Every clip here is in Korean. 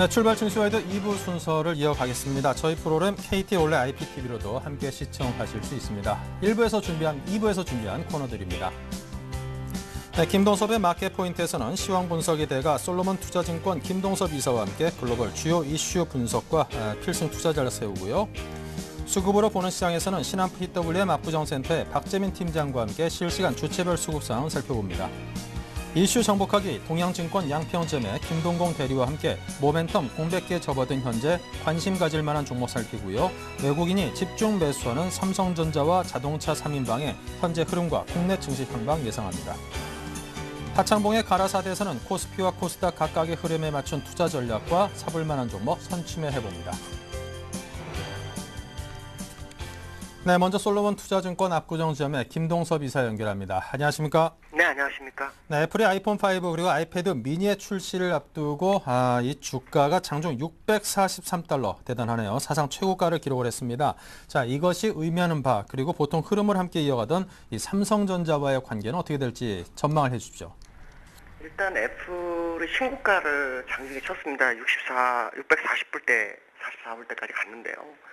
네, 출발 증시와이드 2부 순서를 이어가겠습니다. 저희 프로그램 KT 올레 IPTV로도 함께 시청하실 수 있습니다. 2부에서 준비한 코너들입니다. 네, 김동섭의 마켓포인트에서는 시황 분석의 대가 솔로몬 투자증권 김동섭 이사와 함께 글로벌 주요 이슈 분석과 필승 투자자를 세우고요. 수급으로 보는 시장에서는 신한 PWM 압구정센터의 박재민 팀장과 함께 실시간 주체별 수급 상황 살펴봅니다. 이슈 정복하기 동양증권 양평점의 김동공 대리와 함께 모멘텀 공백기에 접어든 현재 관심 가질 만한 종목 살피고요. 외국인이 집중 매수하는 삼성전자와 자동차 3인방의 현재 흐름과 국내 증시 향방 예상합니다. 하창봉의 가라사대에서는 코스피와 코스닥 각각의 흐름에 맞춘 투자 전략과 사볼 만한 종목 선취매해봅니다. 네, 먼저 솔로몬 투자증권 압구정지점의 김동섭 이사 연결합니다. 안녕하십니까? 네, 안녕하십니까? 네, 애플의 아이폰 5 그리고 아이패드 미니의 출시를 앞두고 이 주가가 장중 643달러 대단하네요. 사상 최고가를 기록을 했습니다. 자, 이것이 의미하는 바 그리고 보통 흐름을 함께 이어가던 이 삼성전자와의 관계는 어떻게 될지 전망을 해주십시오. 일단 애플의 신고가를 장중에 쳤습니다. 640불대, 44불대까지 갔는데요.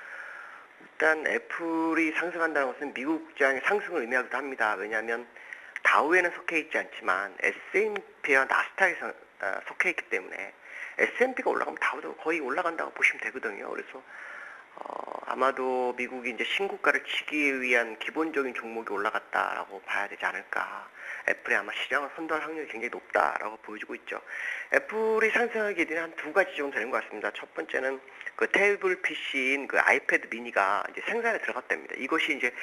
일단 애플이 상승한다는 것은 미국 시장의 상승을 의미하기도 합니다. 왜냐하면 다우에는 속해 있지 않지만 S&P와 나스닥에 속해 있기 때문에 S&P가 올라가면 다우도 거의 올라간다고 보시면 되거든요. 그래서 아마도 미국이 이제 신고가를 치기 위한 기본적인 종목이 올라갔다라고 봐야 되지 않을까. 애플이 아마 시장을 선도할 확률이 굉장히 높다라고 보여주고 있죠. 애플이 상승하게 되는 한 두 가지 정도 되는 것 같습니다. 첫 번째는 그 태블릿 PC인 그 아이패드 미니가 이제 생산에 들어갔답니다. 이것이 이제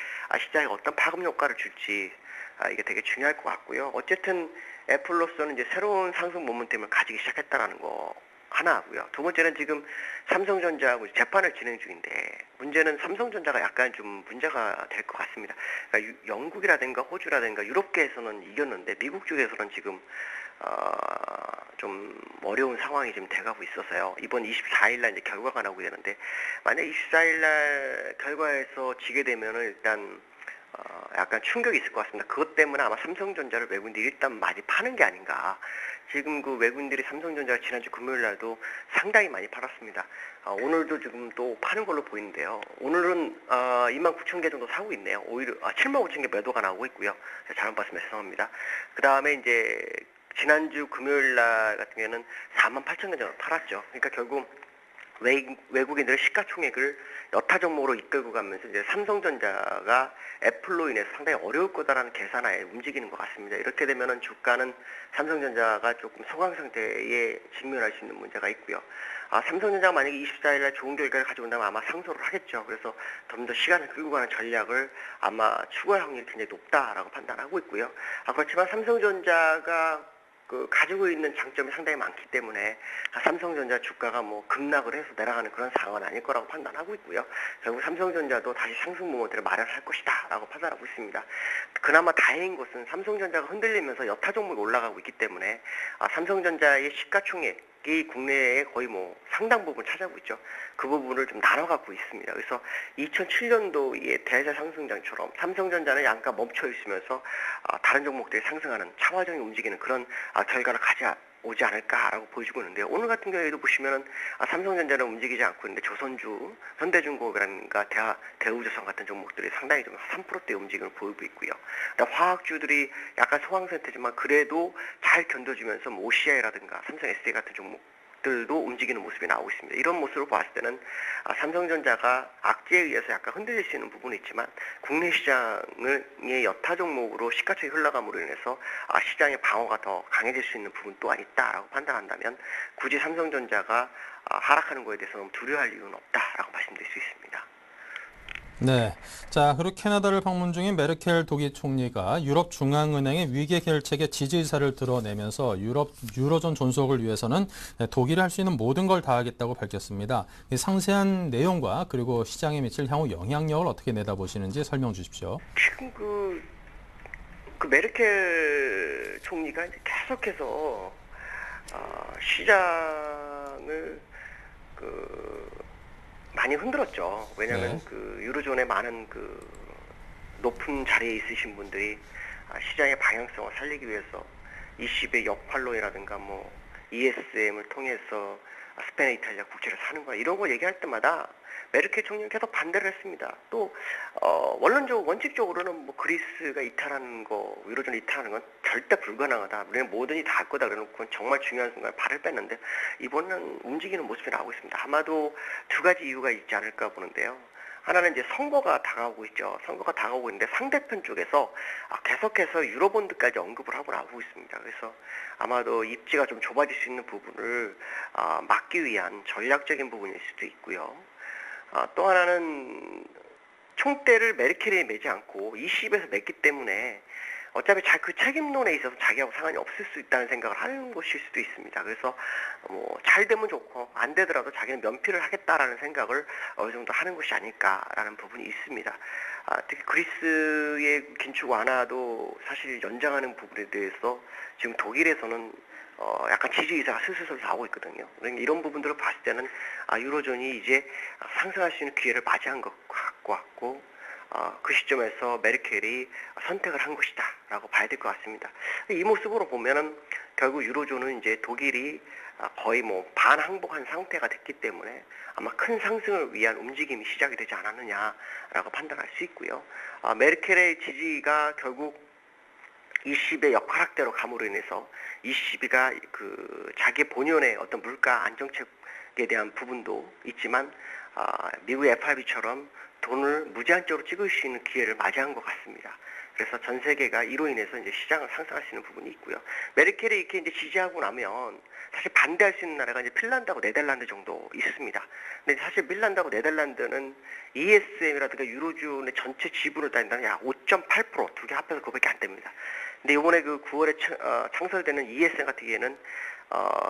시장에 어떤 파급 효과를 줄지 이게 되게 중요할 것 같고요. 어쨌든 애플로서는 이제 새로운 상승 모멘텀을 가지기 시작했다라는 거 하나 하고요. 두 번째는 지금 삼성전자하고 재판을 진행 중인데 문제는 삼성전자가 약간 좀 문제가 될 것 같습니다. 그러니까 영국이라든가 호주라든가 유럽계에서는 이겼는데 미국 쪽에서는 지금 좀 어려운 상황이 지금 돼가고 있어서요. 이번 24일날 이제 결과가 나오게 되는데 만약 24일날 결과에서 지게 되면은 일단 약간 충격이 있을 것 같습니다. 그것 때문에 아마 삼성전자를 외국인들이 일단 많이 파는 게 아닌가. 지금 그 외국인들이 삼성전자를 지난주 금요일 날도 상당히 많이 팔았습니다. 오늘도 지금 또 파는 걸로 보이는데요. 오늘은 29,000개 정도 사고 있네요. 오히려 75,000개 매도가 나오고 있고요. 잘못 봤으면 죄송합니다. 그 다음에 이제 지난주 금요일 날 같은 경우에는 48,000개 정도 팔았죠. 그러니까 결국 외국인들의 시가총액을 여타 종목으로 이끌고 가면서 이제 삼성전자가 애플로 인해서 상당히 어려울 거다라는 계산하에 움직이는 것 같습니다. 이렇게 되면은 주가는 삼성전자가 조금 소강 상태에 직면할 수 있는 문제가 있고요. 삼성전자가 만약에 24일날 좋은 결과를 가져온다면 아마 상소를 하겠죠. 그래서 좀 더 시간을 끌고 가는 전략을 아마 추구할 확률이 굉장히 높다라고 판단하고 있고요. 그렇지만 삼성전자가 가지고 있는 장점이 상당히 많기 때문에 삼성전자 주가가 뭐 급락을 해서 내려가는 그런 상황은 아닐 거라고 판단하고 있고요. 결국 삼성전자도 다시 상승 모멘트를 마련할 것이다 라고 판단하고 있습니다. 그나마 다행인 것은 삼성전자가 흔들리면서 여타 종목이 올라가고 있기 때문에 삼성전자의 시가총액이 국내에 거의 뭐 상당 부분 차지하고 있죠. 그 부분을 좀 나눠 갖고 있습니다. 그래서 2007년도의 대자 상승장처럼 삼성전자는 약간 멈춰 있으면서 다른 종목들이 상승하는 차화정이 움직이는 그런 결과를 가져오지 않을까라고 보여주고 있는데요. 오늘 같은 경우에도 보시면은 삼성전자는 움직이지 않고 있는데 조선주, 현대중공업이라든가 대우조선 같은 종목들이 상당히 좀 3%대 움직임을 보이고 있고요. 화학주들이 약간 소강 상태지만 그래도 잘 견뎌주면서 뭐 OCI라든가 삼성 SDI 같은 종목들도 움직이는 모습이 나오고 있습니다. 이런 모습을 봤을 때는 삼성전자가 악재에 의해서 약간 흔들릴 수 있는 부분이 있지만 국내 시장의 여타 종목으로 시가총액이 흘러감으로 인해서 시장의 방어가 더 강해질 수 있는 부분 또한 있다라고 판단한다면 굳이 삼성전자가 하락하는 거에 대해서 너무 두려워할 이유는 없다라고 말씀드릴 수 있습니다. 네, 자 그리고 캐나다를 방문 중인 메르켈 독일 총리가 유럽 중앙은행의 위기 해결책에 지지 의사를 드러내면서 유로존 존속을 위해서는 독일이 할 수 있는 모든 걸 다하겠다고 밝혔습니다. 이 상세한 내용과 그리고 시장에 미칠 향후 영향력을 어떻게 내다보시는지 설명 주십시오. 지금 그 메르켈 총리가 이제 계속해서 시장을 많이 흔들었죠. 왜냐하면 유로존의 많은 높은 자리에 있으신 분들이 시장의 방향성을 살리기 위해서 20의 역할론이라든가 뭐 ESM을 통해서 스페인, 이탈리아 국채를 사는 거야. 이런 거 얘기할 때마다 메르켈 총리는 계속 반대를 했습니다. 또 원칙적으로는 뭐 그리스가 이탈하는 거, 유로존 이탈하는 건 절대 불가능하다. 우리는 뭐든지 다 할 거다. 그래놓고 정말 중요한 순간에 발을 뺐는데 이번은 움직이는 모습이 나오고 있습니다. 아마도 두 가지 이유가 있지 않을까 보는데요. 하나는 이제 선거가 다가오고 있죠. 선거가 다가오고 있는데 상대편 쪽에서 계속해서 유로본드까지 언급을 하고 나오고 있습니다. 그래서 아마도 입지가 좀 좁아질 수 있는 부분을 막기 위한 전략적인 부분일 수도 있고요. 또 하나는 총대를 메르켈에 매지 않고 ECB에서 맺기 때문에 어차피 그 책임론에 있어서 자기하고 상관이 없을 수 있다는 생각을 하는 것일 수도 있습니다. 그래서 뭐 잘 되면 좋고 안 되더라도 자기는 면피를 하겠다라는 생각을 어느 정도 하는 것이 아닐까라는 부분이 있습니다. 특히 그리스의 긴축 완화도 사실 연장하는 부분에 대해서 지금 독일에서는 약간 지지 의사가 슬슬 나오고 있거든요. 그러니까 이런 부분들을 봤을 때는 유로존이 이제 상승할 수 있는 기회를 맞이한 것 같고 그 시점에서 메르켈이 선택을 한 것이다 라고 봐야 될 것 같습니다. 이 모습으로 보면은 결국 유로존은 이제 독일이 거의 뭐 반항복한 상태가 됐기 때문에 아마 큰 상승을 위한 움직임이 시작이 되지 않았느냐라고 판단할 수 있고요. 메르켈의 지지가 결국 ECB의 역할학대로 감으로 인해서 ECB가 자기 본연의 어떤 물가 안정책에 대한 부분도 있지만 미국의 FRB처럼 돈을 무제한적으로 찍을 수 있는 기회를 맞이한 것 같습니다. 그래서 전 세계가 이로 인해서 이제 시장을 상승할 수 있는 부분이 있고요. 메르켈이 이렇게 이제 지지하고 나면 사실 반대할 수 있는 나라가 이제 핀란드하고 네덜란드 정도 있습니다. 근데 사실 핀란드하고 네덜란드는 ESM이라든가 유로존의 전체 지분을 따진다면 약 5.8% 두 개 합해서 그거밖에 안 됩니다. 근데 이번에 9월에 창설되는 ESM 같은 경우에는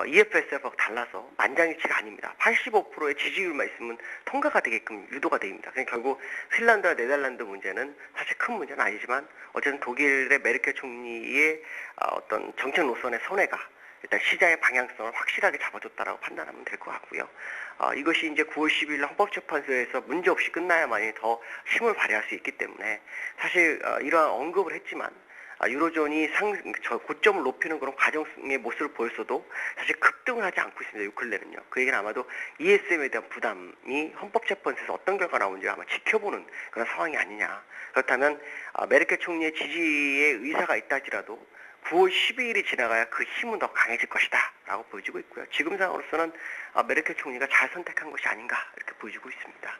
EFSF하고 달라서 만장일치가 아닙니다. 85%의 지지율만 있으면 통과가 되게끔 유도가 됩니다. 그러니까 결국 핀란드와 네덜란드 문제는 사실 큰 문제는 아니지만 어쨌든 독일의 메르켈 총리의 어떤 정책 노선의 선회가 일단 시장의 방향성을 확실하게 잡아줬다라고 판단하면 될 것 같고요. 이것이 이제 9월 10일 헌법재판소에서 문제없이 끝나야만이 더 힘을 발휘할 수 있기 때문에 사실 이러한 언급을 했지만 유로존이 고점을 높이는 그런 과정의 모습을 보였어도 사실 급등을 하지 않고 있습니다. 요 근래는요. 그 얘기는 아마도 ESM에 대한 부담이 헌법재판소에서 어떤 결과가 나오는지 아마 지켜보는 그런 상황이 아니냐. 그렇다면 메르켈 총리의 지지의 의사가 있다 할지라도 9월 12일이 지나가야 그 힘은 더 강해질 것이다 라고 보여지고 있고요. 지금 상황으로서는 메르켈 총리가 잘 선택한 것이 아닌가 이렇게 보여지고 있습니다.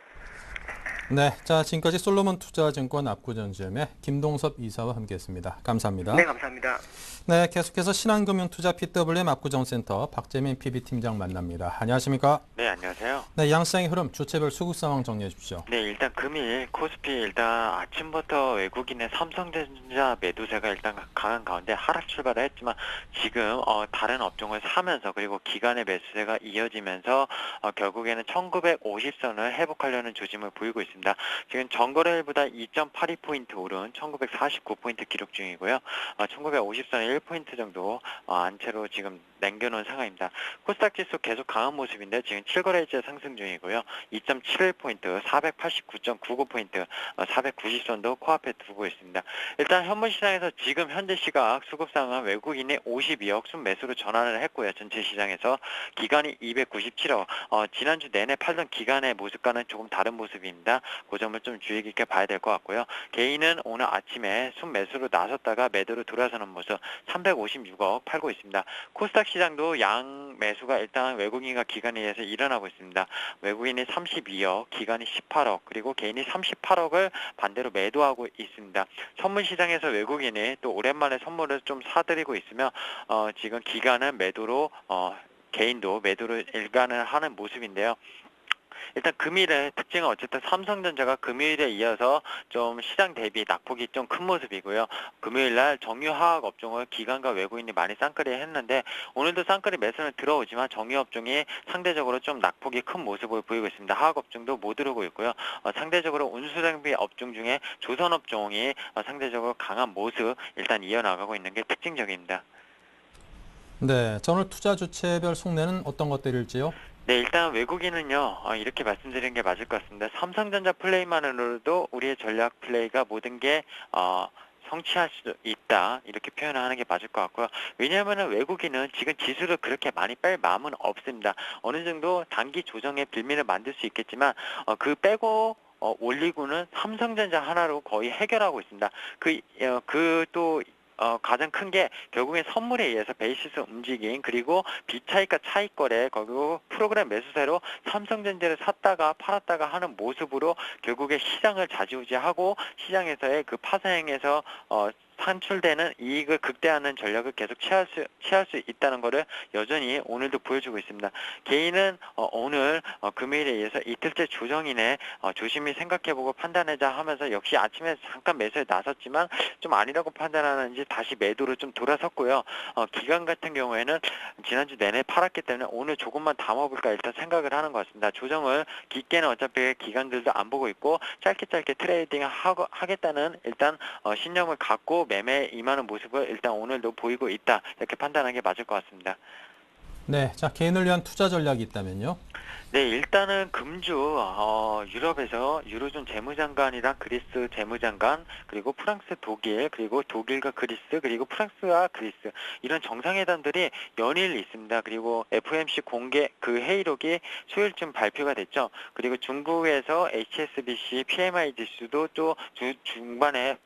네, 자 지금까지 솔로몬 투자증권 압구정지점의 김동섭 이사와 함께했습니다. 감사합니다. 네, 감사합니다. 네, 계속해서 신한금융투자 PWM 압구정센터 박재민 PB팀장 만납니다. 안녕하십니까? 네, 안녕하세요. 네, 양시장의 흐름 주체별 수급 상황 정리해 주십시오. 네, 일단 금일 코스피 일단 아침부터 외국인의 삼성전자 매도세가 일단 강한 가운데 하락 출발을 했지만 지금 다른 업종을 사면서 그리고 기관의 매수세가 이어지면서 결국에는 1950선을 회복하려는 조짐을 보이고 있습니다. 지금 전거래일보다 2.82포인트 오른 1949포인트 기록 중이고요. 1950선에 1포인트 정도 안채로 지금 남겨놓은 상황입니다. 코스닥 지수 계속 강한 모습인데 지금 7거래일째 상승 중이고요. 2.71포인트, 489.99포인트, 490선도 코앞에 두고 있습니다. 일단 현물 시장에서 지금 현재 시각 수급 상황은 외국인이 52억 순매수로 전환을 했고요. 전체 시장에서 기관이 297억. 지난주 내내 팔던 기관의 모습과는 조금 다른 모습입니다. 그 점을 좀 주의 깊게 봐야 될 것 같고요. 개인은 오늘 아침에 순매수로 나섰다가 매도로 돌아서는 모습 356억 팔고 있습니다. 코스닥 시장도 양 매수가 일단 외국인과 기관에 의해서 일어나고 있습니다. 외국인이 32억, 기관이 18억, 그리고 개인이 38억을 반대로 매도하고 있습니다. 선물 시장에서 외국인이 또 오랜만에 선물을 좀 사들이고 있으며 지금 기관은 매도로 개인도 매도를 일관을 하는 모습인데요. 일단 금일의 특징은 어쨌든 삼성전자가 금요일에 이어서 좀 시장 대비 낙폭이 좀 큰 모습이고요. 금요일날 정유화학 업종을 기관과 외국인이 많이 쌍끌이 했는데 오늘도 쌍끌이 매수는 들어오지만 정유 업종이 상대적으로 좀 낙폭이 큰 모습을 보이고 있습니다. 화학 업종도 못 오르고 있고요. 상대적으로 운수장비 업종 중에 조선 업종이 상대적으로 강한 모습 일단 이어나가고 있는 게 특징적입니다. 네, 오늘 투자 주체별 속내는 어떤 것들일지요? 네, 일단 외국인은요, 이렇게 말씀드리는 게 맞을 것 같습니다. 삼성전자 플레이만으로도 우리의 전략 플레이가 모든 게, 성취할 수 있다 이렇게 표현을 하는 게 맞을 것 같고요. 왜냐하면 외국인은 지금 지수를 그렇게 많이 뺄 마음은 없습니다. 어느 정도 단기 조정의 빌미를 만들 수 있겠지만 그 빼고 올리고는 삼성전자 하나로 거의 해결하고 있습니다. 또 가장 큰 게 결국엔 선물에 의해서 베이시스 움직임 그리고 비차익과 차익거래 그리고 프로그램 매수세로 삼성전자를 샀다가 팔았다가 하는 모습으로 결국에 시장을 좌지우지하고 시장에서의 그 파생에서 산출되는 이익을 극대화하는 전략을 계속 취할 수 있다는 것을 여전히 오늘도 보여주고 있습니다. 개인은 오늘 금요일에 의해서 이틀째 조정이네 조심히 생각해보고 판단하자 하면서 역시 아침에 잠깐 매수에 나섰지만 좀 아니라고 판단하는지 다시 매도로 좀 돌아섰고요. 기관 같은 경우에는 지난주 내내 팔았기 때문에 오늘 조금만 담아볼까 일단 생각을 하는 것 같습니다. 조정을 깊게는 어차피 기관들도 안 보고 있고 짧게 트레이딩 하겠다는 일단 신념을 갖고 매매에 임하는 모습을 일단 오늘도 보이고 있다 이렇게 판단하는 게 맞을 것 같습니다. 네, 자 개인을 위한 투자 전략이 있다면요? 네, 일단은 금주 유럽에서 유로존 재무장관이랑 그리스 재무장관 그리고 프랑스 독일 그리고 독일과 그리스 그리고 프랑스와 그리스 이런 정상회담들이 연일 있습니다. 그리고 FOMC 공개 그 회의록이 수요일쯤 발표가 됐죠. 그리고 중국에서 HSBC PMI 지수도 또 중반에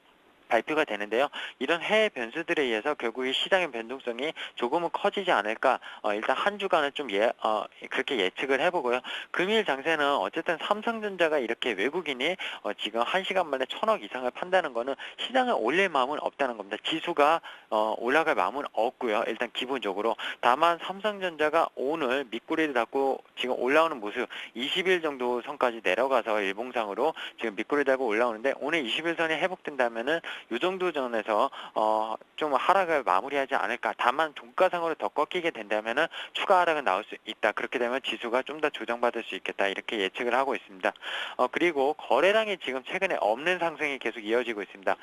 발표가 되는데요. 이런 해외 변수들에 의해서 결국 이 시장의 변동성이 조금은 커지지 않을까. 일단 한 주간은 좀 그렇게 예측을 해보고요. 금일 장세는 어쨌든 삼성전자가 이렇게 외국인이 지금 1시간 만에 1,000억 이상을 판다는 거는 시장을 올릴 마음은 없다는 겁니다. 지수가 올라갈 마음은 없고요. 일단 기본적으로. 다만 삼성전자가 오늘 밑꼬리를 닫고 지금 올라오는 모습 20일 정도 선까지 내려가서 일봉상으로 지금 밑꼬리 달고 올라오는데 오늘 20일선이 회복된다면은 이 정도 전에서 좀 하락을 마무리하지 않을까. 다만 종가상으로 더 꺾이게 된다면은 추가 하락은 나올 수 있다. 그렇게 되면 지수가 좀 더 조정받을 수 있겠다. 이렇게 예측을 하고 있습니다. 그리고 거래량이 지금 최근에 없는 상승이 계속 이어지고 있습니다.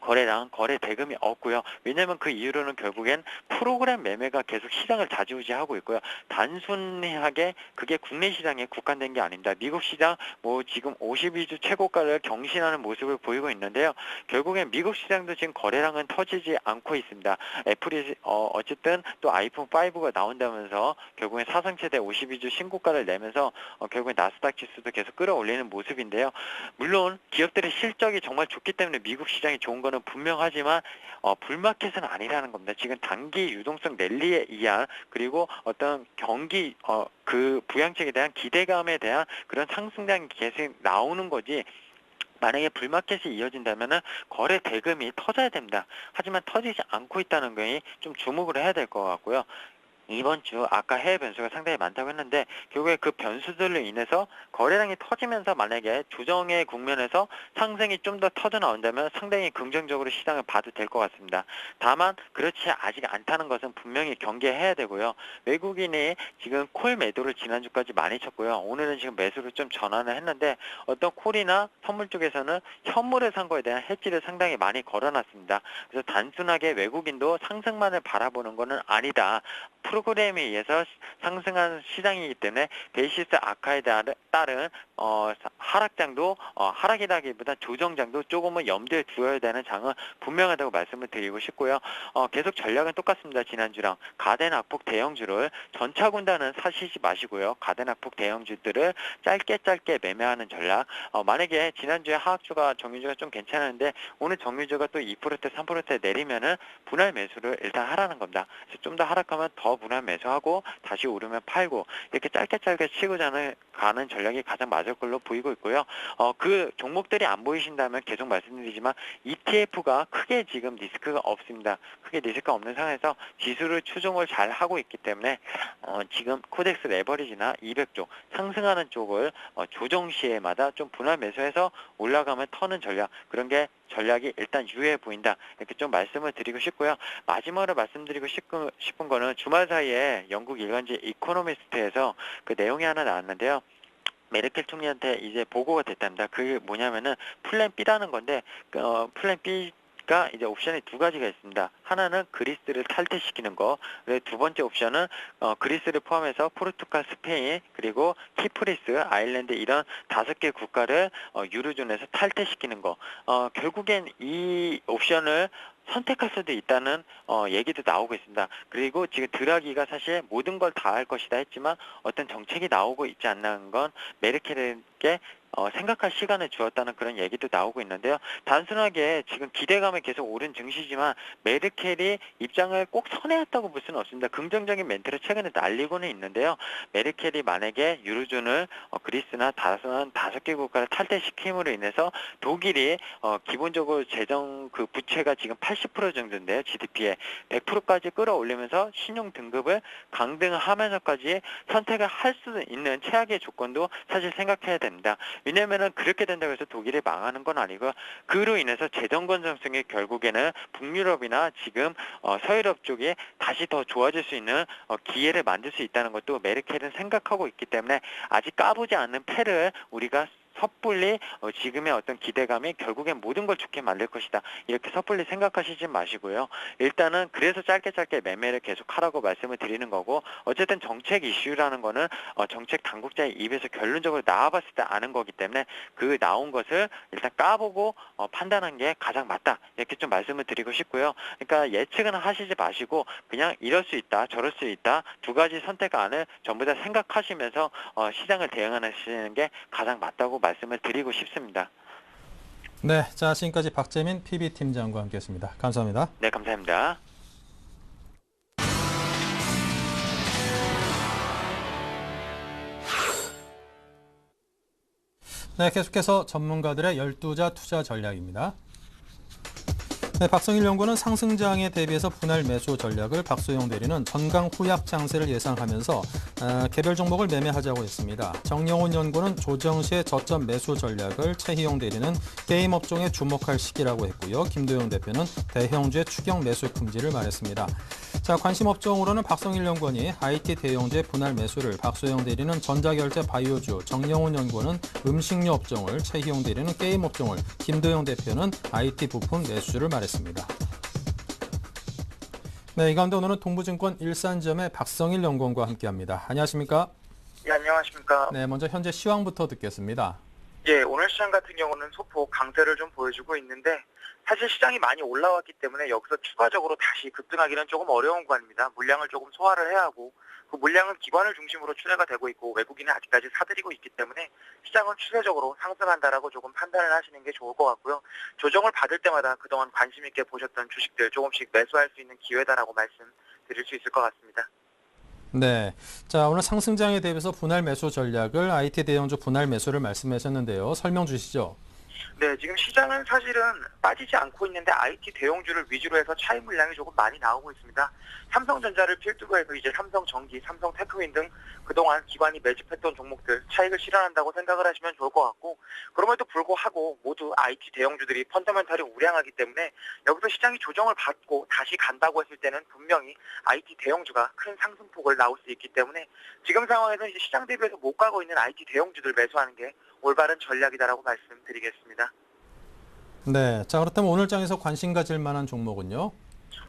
거래량, 거래 대금이 없고요. 왜냐하면 그 이유로는 결국엔 프로그램 매매가 계속 시장을 좌지우지하고 있고요. 단순하게 그게 국내 시장에 국한된 게 아닙니다. 미국 시장 뭐 지금 52주 최고가를 경신하는 모습을 보이고 있는데요. 결국엔 미국 시장도 지금 거래량은 터지지 않고 있습니다. 애플이 어쨌든 또 아이폰 5가 나온다면서 결국엔 사상 최대 52주 신고가를 내면서 결국엔 나스닥 지수도 계속 끌어올리는 모습인데요. 물론 기업들의 실적이 정말 좋기 때문에 미국 시장이 좋은 거는 분명하지만 불마켓은 아니라는 겁니다. 지금 단기 유동성 랠리에 의한 그리고 어떤 경기 그 부양책에 대한 기대감에 대한 그런 상승량이 계속 나오는 거지. 만약에 불마켓이 이어진다면 거래 대금이 터져야 됩니다. 하지만 터지지 않고 있다는 거에 좀 주목을 해야 될 것 같고요. 이번 주 아까 해외 변수가 상당히 많다고 했는데 결국에 그 변수들로 인해서 거래량이 터지면서 만약에 조정의 국면에서 상승이 좀 더 터져 나온다면 상당히 긍정적으로 시장을 봐도 될 것 같습니다. 다만 그렇지 아직 않다는 것은 분명히 경계해야 되고요. 외국인이 지금 콜 매도를 지난주까지 많이 쳤고요. 오늘은 지금 매수를 좀 전환을 했는데 어떤 콜이나 선물 쪽에서는 현물을 산 거에 대한 해지를 상당히 많이 걸어놨습니다. 그래서 단순하게 외국인도 상승만을 바라보는 것은 아니다. 프로그램에 의해서 상승한 시장이기 때문에 베이시스 악화에 따른 하락장도 하락이라기보다 조정장도 조금은 염두에 두어야 되는 장은 분명하다고 말씀을 드리고 싶고요. 계속 전략은 똑같습니다. 지난주랑 가den 낙폭 대형주를 전차군단은 사시지 마시고요. 가den 낙폭 대형주들을 짧게 매매하는 전략. 만약에 지난주에 하락주가 정유주가 좀 괜찮은데 오늘 정유주가 또 2%대 3%대 내리면은 분할 매수를 일단 하라는 겁니다. 그래서 좀 더 하락하면 더 분할 매수하고 다시 오르면 팔고 이렇게 짧게 치고 가는 전략이 가장 맞을 걸로 보이고 있고요. 그 종목들이 안 보이신다면 계속 말씀드리지만 ETF가 크게 지금 리스크가 없습니다. 크게 리스크가 없는 상황에서 지수를 추종을 잘 하고 있기 때문에 지금 코덱스 레버리지나 200쪽 상승하는 쪽을 조정 시에마다 좀 분할 매수해서 올라가면 터는 전략 그런 게 전략이 일단 유효해 보인다. 이렇게 좀 말씀을 드리고 싶고요. 마지막으로 말씀드리고 싶은 거는 주말 사이에 영국 일간지 이코노미스트에서 그 내용이 하나 나왔는데요. 메르켈 총리한테 이제 보고가 됐답니다. 그게 뭐냐면은 플랜 B라는 건데 플랜 B 보니까 이제 옵션이 두 가지가 있습니다. 하나는 그리스를 탈퇴시키는 거, 그리고 두 번째 옵션은 그리스를 포함해서 포르투갈, 스페인, 그리고 키프리스, 아일랜드 이런 5개 국가를 유로존에서 탈퇴시키는 거. 결국엔 이 옵션을 선택할 수도 있다는 얘기도 나오고 있습니다. 그리고 지금 드라기가 사실 모든 걸 다 할 것이다 했지만 어떤 정책이 나오고 있지 않는 건 메르켈에게 생각할 시간을 주었다는 그런 얘기도 나오고 있는데요. 단순하게 지금 기대감이 계속 오른 증시지만 메르켈이 입장을 꼭 선회했다고 볼 수는 없습니다. 긍정적인 멘트를 최근에 날리고는 있는데요. 메르켈이 만약에 유로존을 그리스나 다른 5개 국가를 탈퇴시킴으로 인해서 독일이 기본적으로 재정 그 부채가 지금 80% 정도인데요. GDP에 100%까지 끌어올리면서 신용 등급을 강등하면서까지 선택을 할 수 있는 최악의 조건도 사실 생각해야 됩니다. 왜냐하면 그렇게 된다고 해서 독일이 망하는 건 아니고 그로 인해서 재정 건전성이 결국에는 북유럽이나 지금 서유럽 쪽이 다시 더 좋아질 수 있는 기회를 만들 수 있다는 것도 메르켈은 생각하고 있기 때문에 아직 까보지 않는 패를 우리가 섣불리 지금의 어떤 기대감이 결국엔 모든 걸 좋게 만들 것이다. 이렇게 섣불리 생각하시지 마시고요. 일단은 그래서 짧게 매매를 계속 하라고 말씀을 드리는 거고 어쨌든 정책 이슈라는 거는 정책 당국자의 입에서 결론적으로 나와봤을 때 아는 거기 때문에 그 나온 것을 일단 까보고 판단한 게 가장 맞다. 이렇게 좀 말씀을 드리고 싶고요. 그러니까 예측은 하시지 마시고 그냥 이럴 수 있다, 저럴 수 있다. 두 가지 선택안을 전부 다 생각하시면서 시장을 대응하시는 게 가장 맞다고 말씀을 드리고 싶습니다. 네, 자 지금까지 박재민 PB팀장과 함께했습니다. 감사합니다. 네, 감사합니다. 네, 계속해서 전문가들의 12자 투자 전략입니다. 네, 박성일 연구는 상승장에 대비해서 분할 매수 전략을 박소영 대리는 전강 후약 장세를 예상하면서 개별 종목을 매매하자고 했습니다. 정영훈 연구는 조정 시의 저점 매수 전략을 최희용 대리는 게임 업종에 주목할 시기라고 했고요. 김도영 대표는 대형주의 추경 매수 금지를 말했습니다. 자, 관심 업종으로는 박성일 연구원이 IT 대형주의 분할 매수를, 박소영 대리는 전자결제 바이오주, 정영훈 연구원은 음식료 업종을, 최희용 대리는 게임 업종을, 김도영 대표는 IT 부품 매수를 말했습니다. 네, 이 가운데 오늘은 동부증권 일산지점의 박성일 연구원과 함께합니다. 안녕하십니까? 예, 안녕하십니까? 네, 먼저 현재 시황부터 듣겠습니다. 예, 오늘 시장 같은 경우는 소폭 강세를 좀 보여주고 있는데 사실 시장이 많이 올라왔기 때문에 여기서 추가적으로 다시 급등하기는 조금 어려운 구간입니다. 물량을 조금 소화를 해야 하고 그 물량은 기관을 중심으로 추세가 되고 있고 외국인은 아직까지 사들이고 있기 때문에 시장은 추세적으로 상승한다라고 조금 판단을 하시는 게 좋을 것 같고요. 조정을 받을 때마다 그동안 관심 있게 보셨던 주식들 조금씩 매수할 수 있는 기회다라고 말씀드릴 수 있을 것 같습니다. 네, 자 오늘 상승장에 대비해서 분할 매수 전략을 IT 대형주 분할 매수를 말씀하셨는데요. 설명 주시죠. 네, 지금 시장은 사실은 빠지지 않고 있는데 IT 대형주를 위주로 해서 차익 물량이 조금 많이 나오고 있습니다. 삼성전자를 필두로 해서 이제 삼성전기, 삼성테크윈 등 그동안 기관이 매집했던 종목들 차익을 실현한다고 생각을 하시면 좋을 것 같고 그럼에도 불구하고 모두 IT 대형주들이 펀더멘탈이 우량하기 때문에 여기서 시장이 조정을 받고 다시 간다고 했을 때는 분명히 IT 대형주가 큰 상승폭을 나올 수 있기 때문에 지금 상황에서 이제 시장 대비해서 못 가고 있는 IT 대형주들 매수하는 게 올바른 전략이다라고 말씀드리겠습니다. 네, 자 그렇다면 오늘 장에서 관심 가질 만한 종목은요?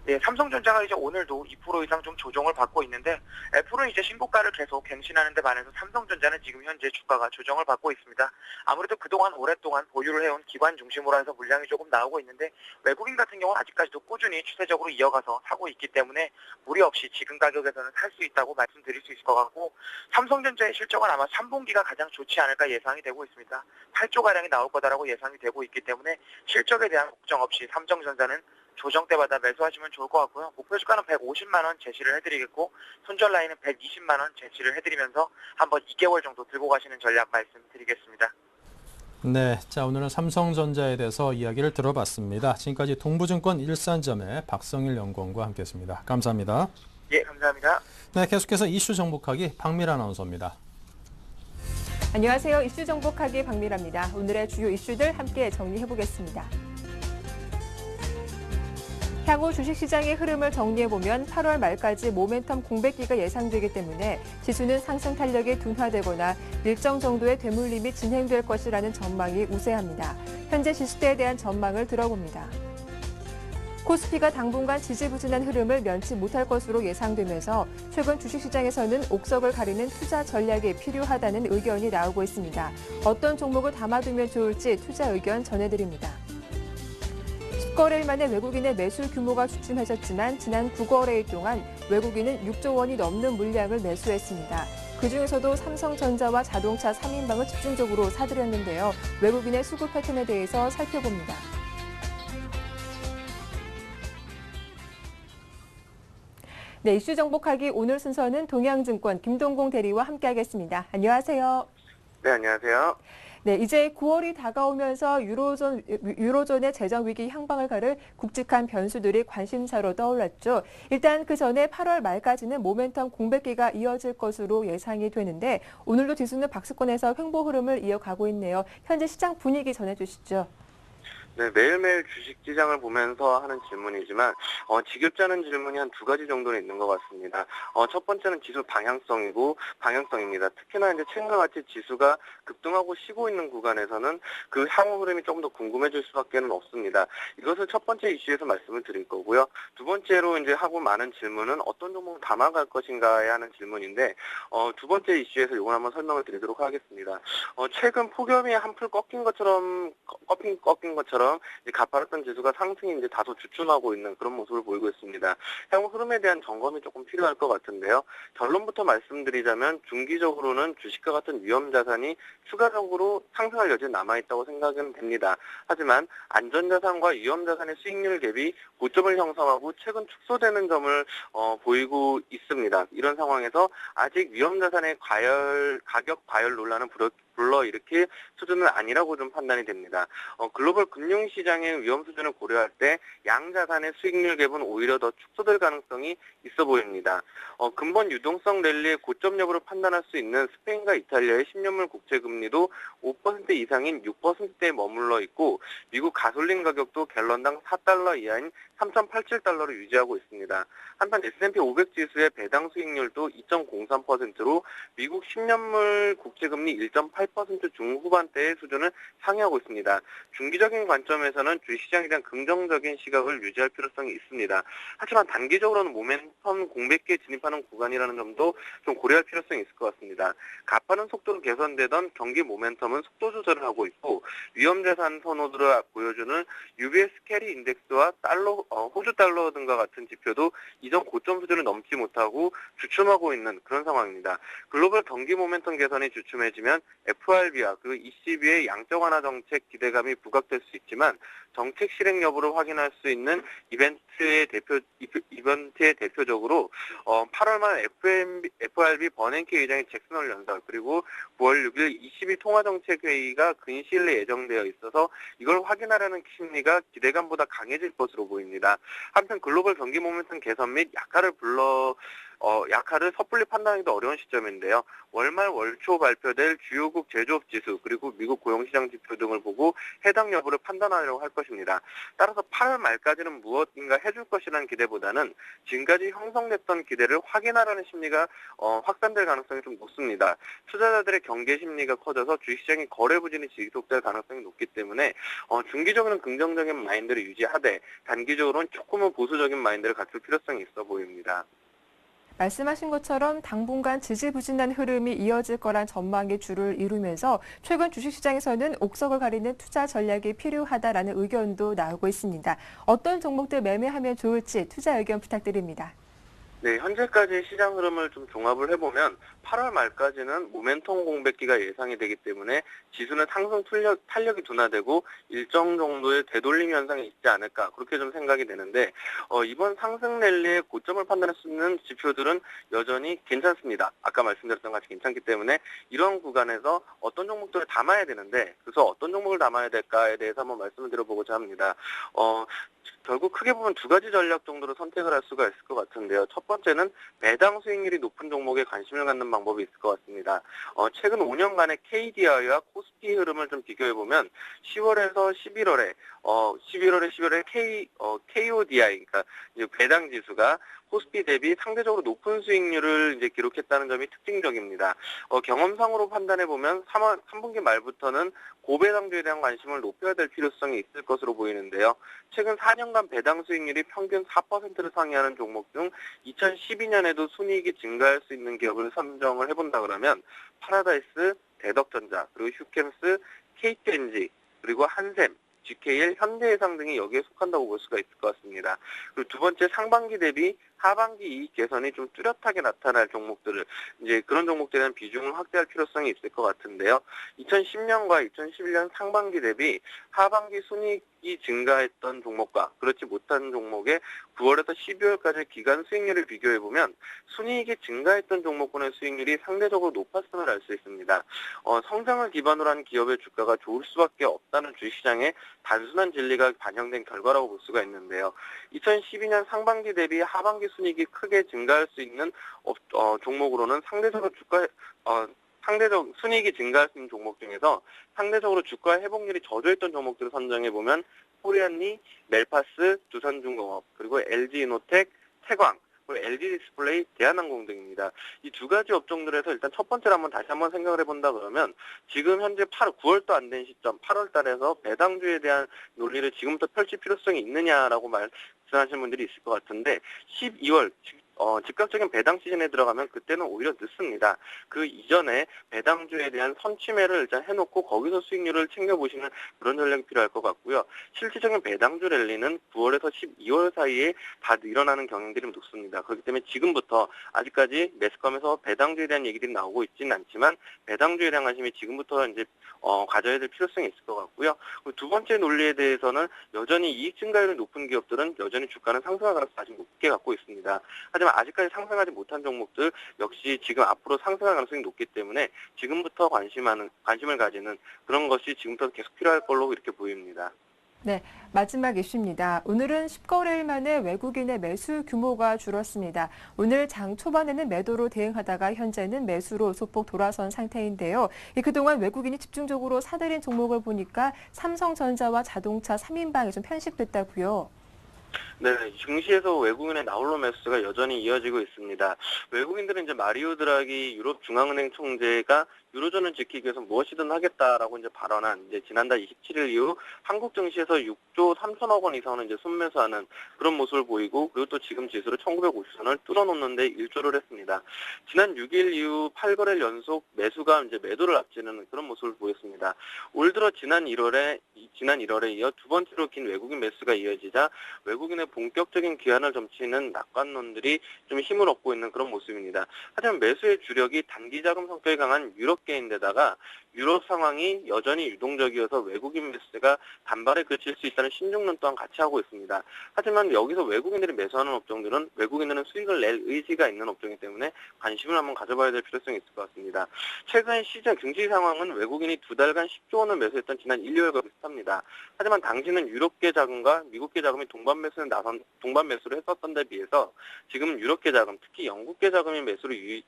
네, 삼성전자가 이제 오늘도 2% 이상 좀 조정을 받고 있는데 애플은 이제 신고가를 계속 갱신하는 데 반해서 삼성전자는 지금 현재 주가가 조정을 받고 있습니다. 아무래도 그동안 오랫동안 보유를 해온 기관 중심으로 해서 물량이 조금 나오고 있는데 외국인 같은 경우는 아직까지도 꾸준히 추세적으로 이어가서 사고 있기 때문에 무리 없이 지금 가격에서는 살 수 있다고 말씀드릴 수 있을 것 같고 삼성전자의 실적은 아마 3분기가 가장 좋지 않을까 예상이 되고 있습니다. 8조가량이 나올 거다라고 예상이 되고 있기 때문에 실적에 대한 걱정 없이 삼성전자는 조정 때마다 매수하시면 좋을 것 같고요. 목표 주가는 150만 원 제시를 해드리겠고 손절 라인은 120만 원 제시를 해드리면서 한번 2개월 정도 들고 가시는 전략 말씀드리겠습니다. 네, 자 오늘은 삼성전자에 대해서 이야기를 들어봤습니다. 지금까지 동부증권 일산점의 박성일 연구원과 함께했습니다. 감사합니다. 예, 감사합니다. 네, 계속해서 이슈 정복하기 박미라 아나운서입니다. 안녕하세요. 이슈 정복하기 박미라입니다. 오늘의 주요 이슈들 함께 정리해보겠습니다. 향후 주식시장의 흐름을 정리해보면 8월 말까지 모멘텀 공백기가 예상되기 때문에 지수는 상승 탄력이 둔화되거나 일정 정도의 되물림이 진행될 것이라는 전망이 우세합니다. 현재 지수대에 대한 전망을 들어봅니다. 코스피가 당분간 지지부진한 흐름을 면치 못할 것으로 예상되면서 최근 주식시장에서는 옥석을 가리는 투자 전략이 필요하다는 의견이 나오고 있습니다. 어떤 종목을 담아두면 좋을지 투자 의견 전해드립니다. 10거래일 만에 외국인의 매수 규모가 주춤해졌지만 지난 9거래일 동안 외국인은 6조 원이 넘는 물량을 매수했습니다. 그중에서도 삼성전자와 자동차 3인방을 집중적으로 사들였는데요. 외국인의 수급 패턴에 대해서 살펴봅니다. 네, 이슈 정복하기 오늘 순서는 동양증권 김동공 대리와 함께하겠습니다. 안녕하세요. 네, 안녕하세요. 네, 이제 9월이 다가오면서 유로존의 재정 위기 향방을 가를 굵직한 변수들이 관심사로 떠올랐죠. 일단 그 전에 8월 말까지는 모멘텀 공백기가 이어질 것으로 예상이 되는데 오늘도 지수는 박스권에서 횡보 흐름을 이어가고 있네요. 현재 시장 분위기 전해주시죠. 네, 매일매일 주식시장을 보면서 하는 질문이지만 지겹지 않은 질문이 한 두 가지 정도는 있는 것 같습니다. 첫 번째는 지수 방향성입니다. 특히나 이제 최근과 같이 지수가 급등하고 쉬고 있는 구간에서는 그 향후 흐름이 조금 더 궁금해질 수밖에 없습니다. 이것을 첫 번째 이슈에서 말씀을 드릴 거고요. 두 번째로 이제 하고 많은 질문은 어떤 종목을 담아갈 것인가에 하는 질문인데 두 번째 이슈에서 이걸 한번 설명을 드리도록 하겠습니다. 최근 폭염이 한풀 꺾인 것처럼 가파랐던 지수가 상승이 이제 다소 주춤하고 있는 그런 모습을 보이고 있습니다. 향후 흐름에 대한 점검이 조금 필요할 것 같은데요. 결론부터 말씀드리자면 중기적으로는 주식과 같은 위험 자산이 추가적으로 상승할 여지는 남아있다고 생각은 됩니다. 하지만 안전자산과 위험 자산의 수익률 갭이 고점을 형성하고 최근 축소되는 점을 보이고 있습니다. 이런 상황에서 아직 위험 자산의 가격 과열 논란은 불러일으킬 수준은 아니라고 좀 판단이 됩니다. 글로벌 금융시장의 위험 수준을 고려할 때 양자산의 수익률 갭은 오히려 더 축소될 가능성이 있어 보입니다. 근본 유동성 랠리의 고점 여부를 판단할 수 있는 스페인과 이탈리아의 10년물 국채금리도 5% 이상인 6%대에 머물러 있고 미국 가솔린 가격도 갤런당 4달러 이하인 3.87달러를 유지하고 있습니다. 한편 S&P 500 지수의 배당 수익률도 2.03%로 미국 10년물 국채금리 1.8% 중후반대의 수준을 상회하고 있습니다. 중기적인 관점에서는 주식시장에 대한 긍정적인 시각을 유지할 필요성이 있습니다. 하지만 단기적으로는 모멘텀 공백기에 진입하는 구간이라는 점도 좀 고려할 필요성이 있을 것 같습니다. 가파른 속도로 개선되던 경기 모멘텀은 속도 조절을 하고 있고 위험자산 선호도를 보여주는 UBS 캐리 인덱스와 호주 달러 등과 같은 지표도 이전 고점 수준을 넘지 못하고 주춤하고 있는 그런 상황입니다. 글로벌 경기 모멘텀 개선이 주춤해지면 FRB와 그 ECB의 양적 완화 정책 기대감이 부각될 수 있지만 정책 실행 여부를 확인할 수 있는 이벤트의 대표적으로 8월 말 FRB 버냉키 의장의 잭슨홀 연설 그리고 9월 6일 ECB 통화정책회의가 근시일 내에 예정되어 있어서 이걸 확인하려는 심리가 기대감보다 강해질 것으로 보입니다. 한편 글로벌 경기 모멘텀 개선 및 약화를 섣불리 판단하기도 어려운 시점인데요. 월말 월초 발표될 주요국 제조업 지수 그리고 미국 고용시장 지표 등을 보고 해당 여부를 판단하려고 할 것입니다. 따라서 8월 말까지는 무엇인가 해줄 것이라는 기대보다는 지금까지 형성됐던 기대를 확인하라는 심리가 확산될 가능성이 좀 높습니다. 투자자들의 경계 심리가 커져서 주식시장의 거래 부진이 지속될 가능성이 높기 때문에 중기적으로는 긍정적인 마인드를 유지하되 단기적으로는 조금은 보수적인 마인드를 갖출 필요성이 있어 보입니다. 말씀하신 것처럼 당분간 지지부진한 흐름이 이어질 거란 전망이 주를 이루면서 최근 주식시장에서는 옥석을 가리는 투자 전략이 필요하다라는 의견도 나오고 있습니다. 어떤 종목들 매매하면 좋을지 투자 의견 부탁드립니다. 네, 현재까지 시장 흐름을 좀 종합을 해보면 8월 말까지는 모멘텀 공백기가 예상이 되기 때문에 지수는 상승 탄력이 둔화되고 일정 정도의 되돌림 현상이 있지 않을까 그렇게 좀 생각이 되는데 이번 상승 랠리의 고점을 판단할 수 있는 지표들은 여전히 괜찮습니다. 아까 말씀드렸던 것 같이 괜찮기 때문에 이런 구간에서 어떤 종목들을 담아야 되는데 그래서 어떤 종목을 담아야 될까에 대해서 한번 말씀을 드려보고자 합니다. 결국 크게 보면 두 가지 전략 정도로 선택을 할 수가 있을 것 같은데요. 첫 번째는 배당 수익률이 높은 종목에 관심을 갖는 방법이 있을 것 같습니다. 최근 5년간의 KDI와 코스피 흐름을 좀 비교해보면 10월에서 11월에 11월에 KODI, 그러니까 이제 배당 지수가 코스피 대비 상대적으로 높은 수익률을 이제 기록했다는 점이 특징적입니다. 경험상으로 판단해 보면 3분기 말부터는 고배당주에 대한 관심을 높여야 될 필요성이 있을 것으로 보이는데요. 최근 4년간 배당 수익률이 평균 4%를 상회하는 종목 중 2012년에도 순이익이 증가할 수 있는 기업을 선정을 해본다 그러면 파라다이스, 대덕전자, 그리고 휴캠스, KTNG, 그리고 한샘, GKL, 현대해상 등이 여기에 속한다고 볼 수가 있을 것 같습니다. 그리고 두 번째, 상반기 대비 하반기 이익 개선이 좀 뚜렷하게 나타날 종목들을, 이제 그런 종목들에 대한 비중을 확대할 필요성이 있을 것 같은데요. 2010년과 2011년 상반기 대비 하반기 순이익이 증가했던 종목과 그렇지 못한 종목의 9월에서 12월까지 기간 수익률을 비교해보면 순이익이 증가했던 종목군의 수익률이 상대적으로 높았음을 알 수 있습니다. 성장을 기반으로 한 기업의 주가가 좋을 수밖에 없다는 주식시장의 단순한 진리가 반영된 결과라고 볼 수가 있는데요. 2012년 상반기 대비 하반기 순이익이 크게 증가할 수 있는 종목으로는 상대적 순이익이 증가할 수 있는 종목 중에서 상대적으로 주가 회복률이 저조했던 종목들을 선정해보면 코리안리, 멜파스, 두산중공업, 그리고 LG이노텍, 태광, 그리고 LG디스플레이, 대한항공 등입니다. 이 두 가지 업종들에서 일단 첫 번째로 다시 한번 생각을 해본다 그러면 지금 현재 9월도 안 된 시점, 8월 달에서 배당주에 대한 논리를 지금부터 펼칠 필요성이 있느냐라고 말씀하시는 분들이 있을 것 같은데 12월, 즉각적인 배당 시즌에 들어가면 그때는 오히려 늦습니다. 그 이전에 배당주에 대한 선취매를 일단 해놓고 거기서 수익률을 챙겨보시는 그런 전략이 필요할 것 같고요. 실질적인 배당주 랠리는 9월에서 12월 사이에 다 일어나는 경향들이 높습니다. 그렇기 때문에 지금부터 아직까지 매스컴에서 배당주에 대한 얘기들이 나오고 있지는 않지만 배당주에 대한 관심이 지금부터 이제 가져야 될 필요성이 있을 것 같고요. 두 번째 논리에 대해서는 여전히 이익 증가율이 높은 기업들은 여전히 주가는 상승할 가능성을 아직 높게 갖고 있습니다. 하지만 아직까지 상승하지 못한 종목들 역시 지금 앞으로 상승할 가능성이 높기 때문에 지금부터 관심을 가지는 그런 것이 지금부터 계속 필요할 걸로 이렇게 보입니다. 네, 마지막 이슈입니다. 오늘은 10거래일 만에 외국인의 매수 규모가 줄었습니다. 오늘 장 초반에는 매도로 대응하다가 현재는 매수로 소폭 돌아선 상태인데요. 그동안 외국인이 집중적으로 사들인 종목을 보니까 삼성전자와 자동차 3인방이 좀 편식됐다고요. 네, 증시에서 외국인의 나홀로 매수가 여전히 이어지고 있습니다. 외국인들은 이제 마리오 드라기 유럽 중앙은행 총재가 유로존을 지키기 위해서 무엇이든 하겠다라고 이제 발언한 이제 지난달 27일 이후 한국 증시에서 6조 3천억 원 이상을 이제 순매수하는 그런 모습을 보이고 그리고 또 지금 지수를 1950선을 뚫어놓는데 일조를 했습니다. 지난 6일 이후 8거래일 연속 매수가 이제 매도를 앞지르는 그런 모습을 보였습니다. 올 들어 지난 1월에 이어 두 번째로 긴 외국인 매수가 이어지자 외국인의 본격적인 기한을 점치는 낙관론들이 좀 힘을 얻고 있는 그런 모습입니다. 하지만 매수의 주력이 단기 자금 성격이 강한 유럽계인데다가 유럽 상황이 여전히 유동적이어서 외국인 매수가 단발에 그칠 수 있다는 신중론 또한 같이 하고 있습니다. 하지만 여기서 외국인들이 매수하는 업종들은 외국인들은 수익을 낼 의지가 있는 업종이기 때문에 관심을 한번 가져봐야 될 필요성이 있을 것 같습니다. 최근 시장 경제 상황은 외국인이 두 달간 10조 원을 매수했던 지난 1, 2월과 비슷합니다. 하지만 당시는 유럽계 자금과 미국계 자금이 동반 매수를 했었던 데 비해서 지금 유럽계 자금, 특히 영국계 자금이 매수를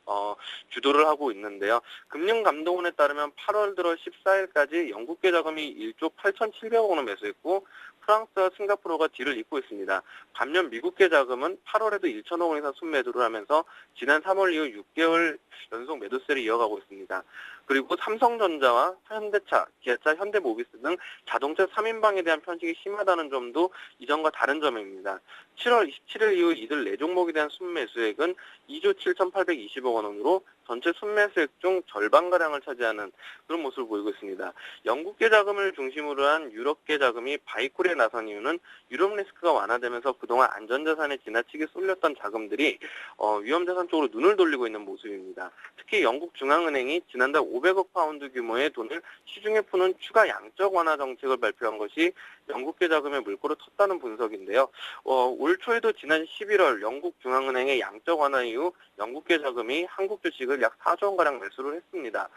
주도를 하고 있는데요. 금융감독원에 따르면 8월 들어 14일까지 영국계 자금이 1조 8,700억 원을 매수했고 프랑스와 싱가포르가 뒤를 잇고 있습니다. 반면 미국계 자금은 8월에도 1천억 원 이상 순매도를 하면서 지난 3월 이후 6개월 연속 매도세를 이어가고 있습니다. 그리고 삼성전자와 현대차, 기아차, 현대모비스 등 자동차 3인방에 대한 편식이 심하다는 점도 이전과 다른 점입니다. 7월 27일 이후 이들 4종목에 대한 순매수액은 2조 7,820억 원으로 전체 순매수액 중 절반가량을 차지하는 그런 모습을 보이고 있습니다. 영국계 자금을 중심으로 한 유럽계 자금이 바이콜에 나선 이유는 유럽 리스크가 완화되면서 그동안 안전자산에 지나치게 쏠렸던 자금들이 위험자산 쪽으로 눈을 돌리고 있는 모습입니다. 특히 영국 중앙은행이 지난달 500억 파운드 규모의 돈을 시중에 푸는 추가 양적 완화 정책을 발표한 것이 영국계 자금의 물꼬를 텄다는 분석인데요. 올 초에도 지난 11월 영국 중앙은행의 양적 완화 이후 영국계 자금이 한국 주식을 약 4조 원가량 매수를 했습니다.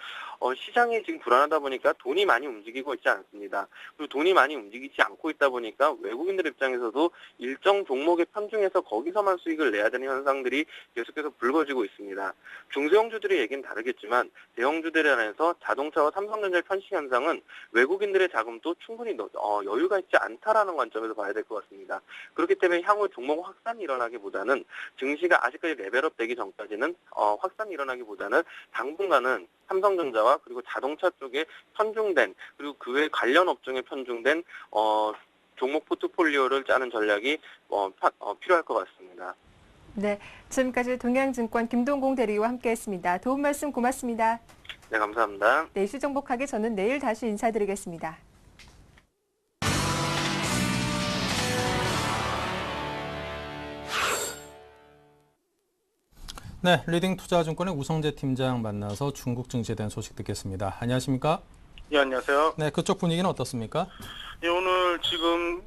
시장이 지금 불안하다 보니까 돈이 많이 움직이고 있지 않습니다. 그리고 돈이 많이 움직이지 않고 있다 보니까 외국인들 입장에서도 일정 종목에 편중해서 거기서만 수익을 내야 되는 현상들이 계속해서 불거지고 있습니다. 중소형주들의 얘기는 다르겠지만 대형주들에 한해서 자동차와 삼성전자의 편식 현상은 외국인들의 자금도 충분히 여유가 여유가 있지 않다라는 관점에서 봐야 될 것 같습니다. 그렇기 때문에 향후 종목 확산이 일어나기보다는 증시가 아직까지 레벨업 되기 전까지는 확산이 일어나기보다는 당분간은 삼성전자와 그리고 자동차 쪽에 편중된 그리고 그외 관련 업종에 편중된 종목 포트폴리오를 짜는 전략이 필요할 것 같습니다. 네, 지금까지 동양증권 김동공 대리와 함께했습니다. 도움 말씀 고맙습니다. 네, 감사합니다. 네, 이슈 정복하기 저는 내일 다시 인사드리겠습니다. 네, 리딩투자증권의 우성재 팀장 만나서 중국 증시에 대한 소식 듣겠습니다. 안녕하십니까? 예, 안녕하세요. 네, 그쪽 분위기는 어떻습니까? 예, 오늘 지금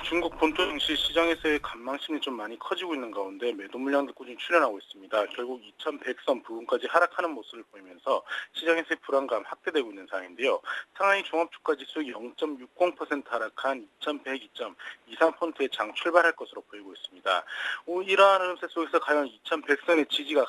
중국 본토 증시 시장에서의 관망심이 좀 많이 커지고 있는 가운데 매도 물량도 꾸준히 출현하고 있습니다. 결국 2100선 부근까지 하락하는 모습을 보이면서 시장에서의 불안감 확대되고 있는 상황인데요. 상하이 종합주가지수 0.60% 하락한 2102.23포인트의 장 출발할 것으로 보이고 있습니다. 이러한 흐름세 속에서 과연 2100선의 지지가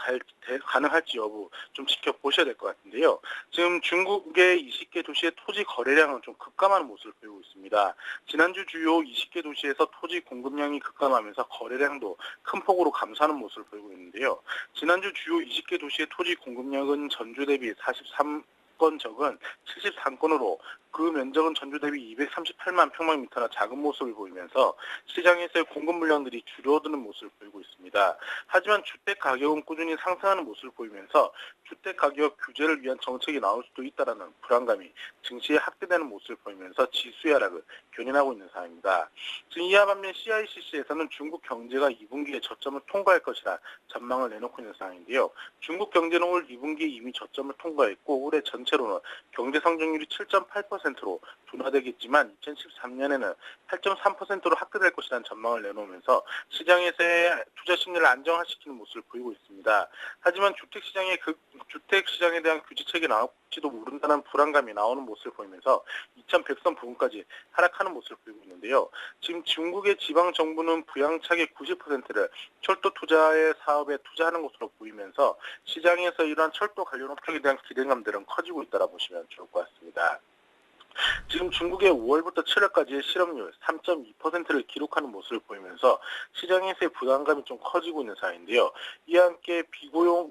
가능할지 여부 좀 지켜보셔야 될 것 같은데요. 지금 중국의 20개 도시의 토지 거래량은 좀 급감하는 모습을 보이고 있습니다. 지난주 주요 20개 도시에서 토지 공급량이 급감하면서 거래량도 큰 폭으로 감소하는 모습을 보이고 있는데요. 지난주 주요 20개 도시의 토지 공급량은 전주 대비 43건 적은 73건으로 그 면적은 전주 대비 238만 평방미터나 작은 모습을 보이면서 시장에서의 공급 물량들이 줄어드는 모습을 보이고 있습니다. 하지만 주택 가격은 꾸준히 상승하는 모습을 보이면서 주택 가격 규제를 위한 정책이 나올 수도 있다는 불안감이 증시에 확대되는 모습을 보이면서 지수의 하락을 견인하고 있는 상황입니다. 지금 이와 반면 CICC에서는 중국 경제가 2분기에 저점을 통과할 것이라 전망을 내놓고 있는 상황인데요. 중국 경제는 올 2분기에 이미 저점을 통과했고 올해 전체로는 경제 성장률이 7.8%로 둔화되겠지만 2013년에는 8.3%로 확대될 것이라는 전망을 내놓으면서 시장에서의 투자 심리를 안정화시키는 모습을 보이고 있습니다. 하지만 주택시장에 대한 규제책이 나올지도 모른다는 불안감이 나오는 모습을 보이면서 2100선 부근까지 하락하는 모습을 보이고 있는데요. 지금 중국의 지방정부는 부양착의 90%를 철도 투자의 사업에 투자하는 것으로 보이면서 시장에서 이러한 철도 관련 업종에 대한 기대감들은 커지고 있다고 보시면 좋을 것 같습니다. 지금 중국의 5월부터 7월까지의 실업률 3.2%를 기록하는 모습을 보이면서 시장에서의 부담감이 좀 커지고 있는 상황인데요. 이와 함께 비고용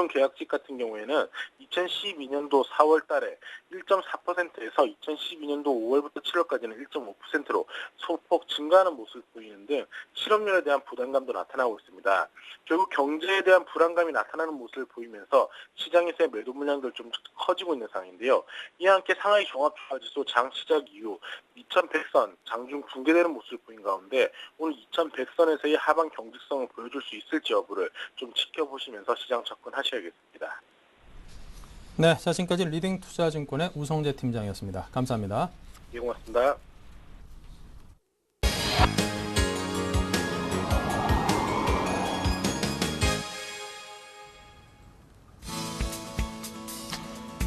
계약직 같은 경우에는 2012년도 4월 달에 1.4%에서 2012년도 5월부터 7월까지는 1.5%로 소폭 증가하는 모습을 보이는데 실업률에 대한 부담감도 나타나고 있습니다. 결국 경제에 대한 불안감이 나타나는 모습을 보이면서 시장에서의 매도 물량들 좀 커지고 있는 상황인데요. 이와 함께 상하이 종합주가지수 장 시작 이후 2100선 장중 붕괴되는 모습을 보인 가운데 오늘 2100선에서의 하방 경직성을 보여줄 수 있을지 여부를 좀 지켜보시면서 시장 접근하셔야겠습니다. 네, 자, 지금까지 리딩투자증권의 우성재 팀장이었습니다. 감사합니다. 예, 고맙습니다.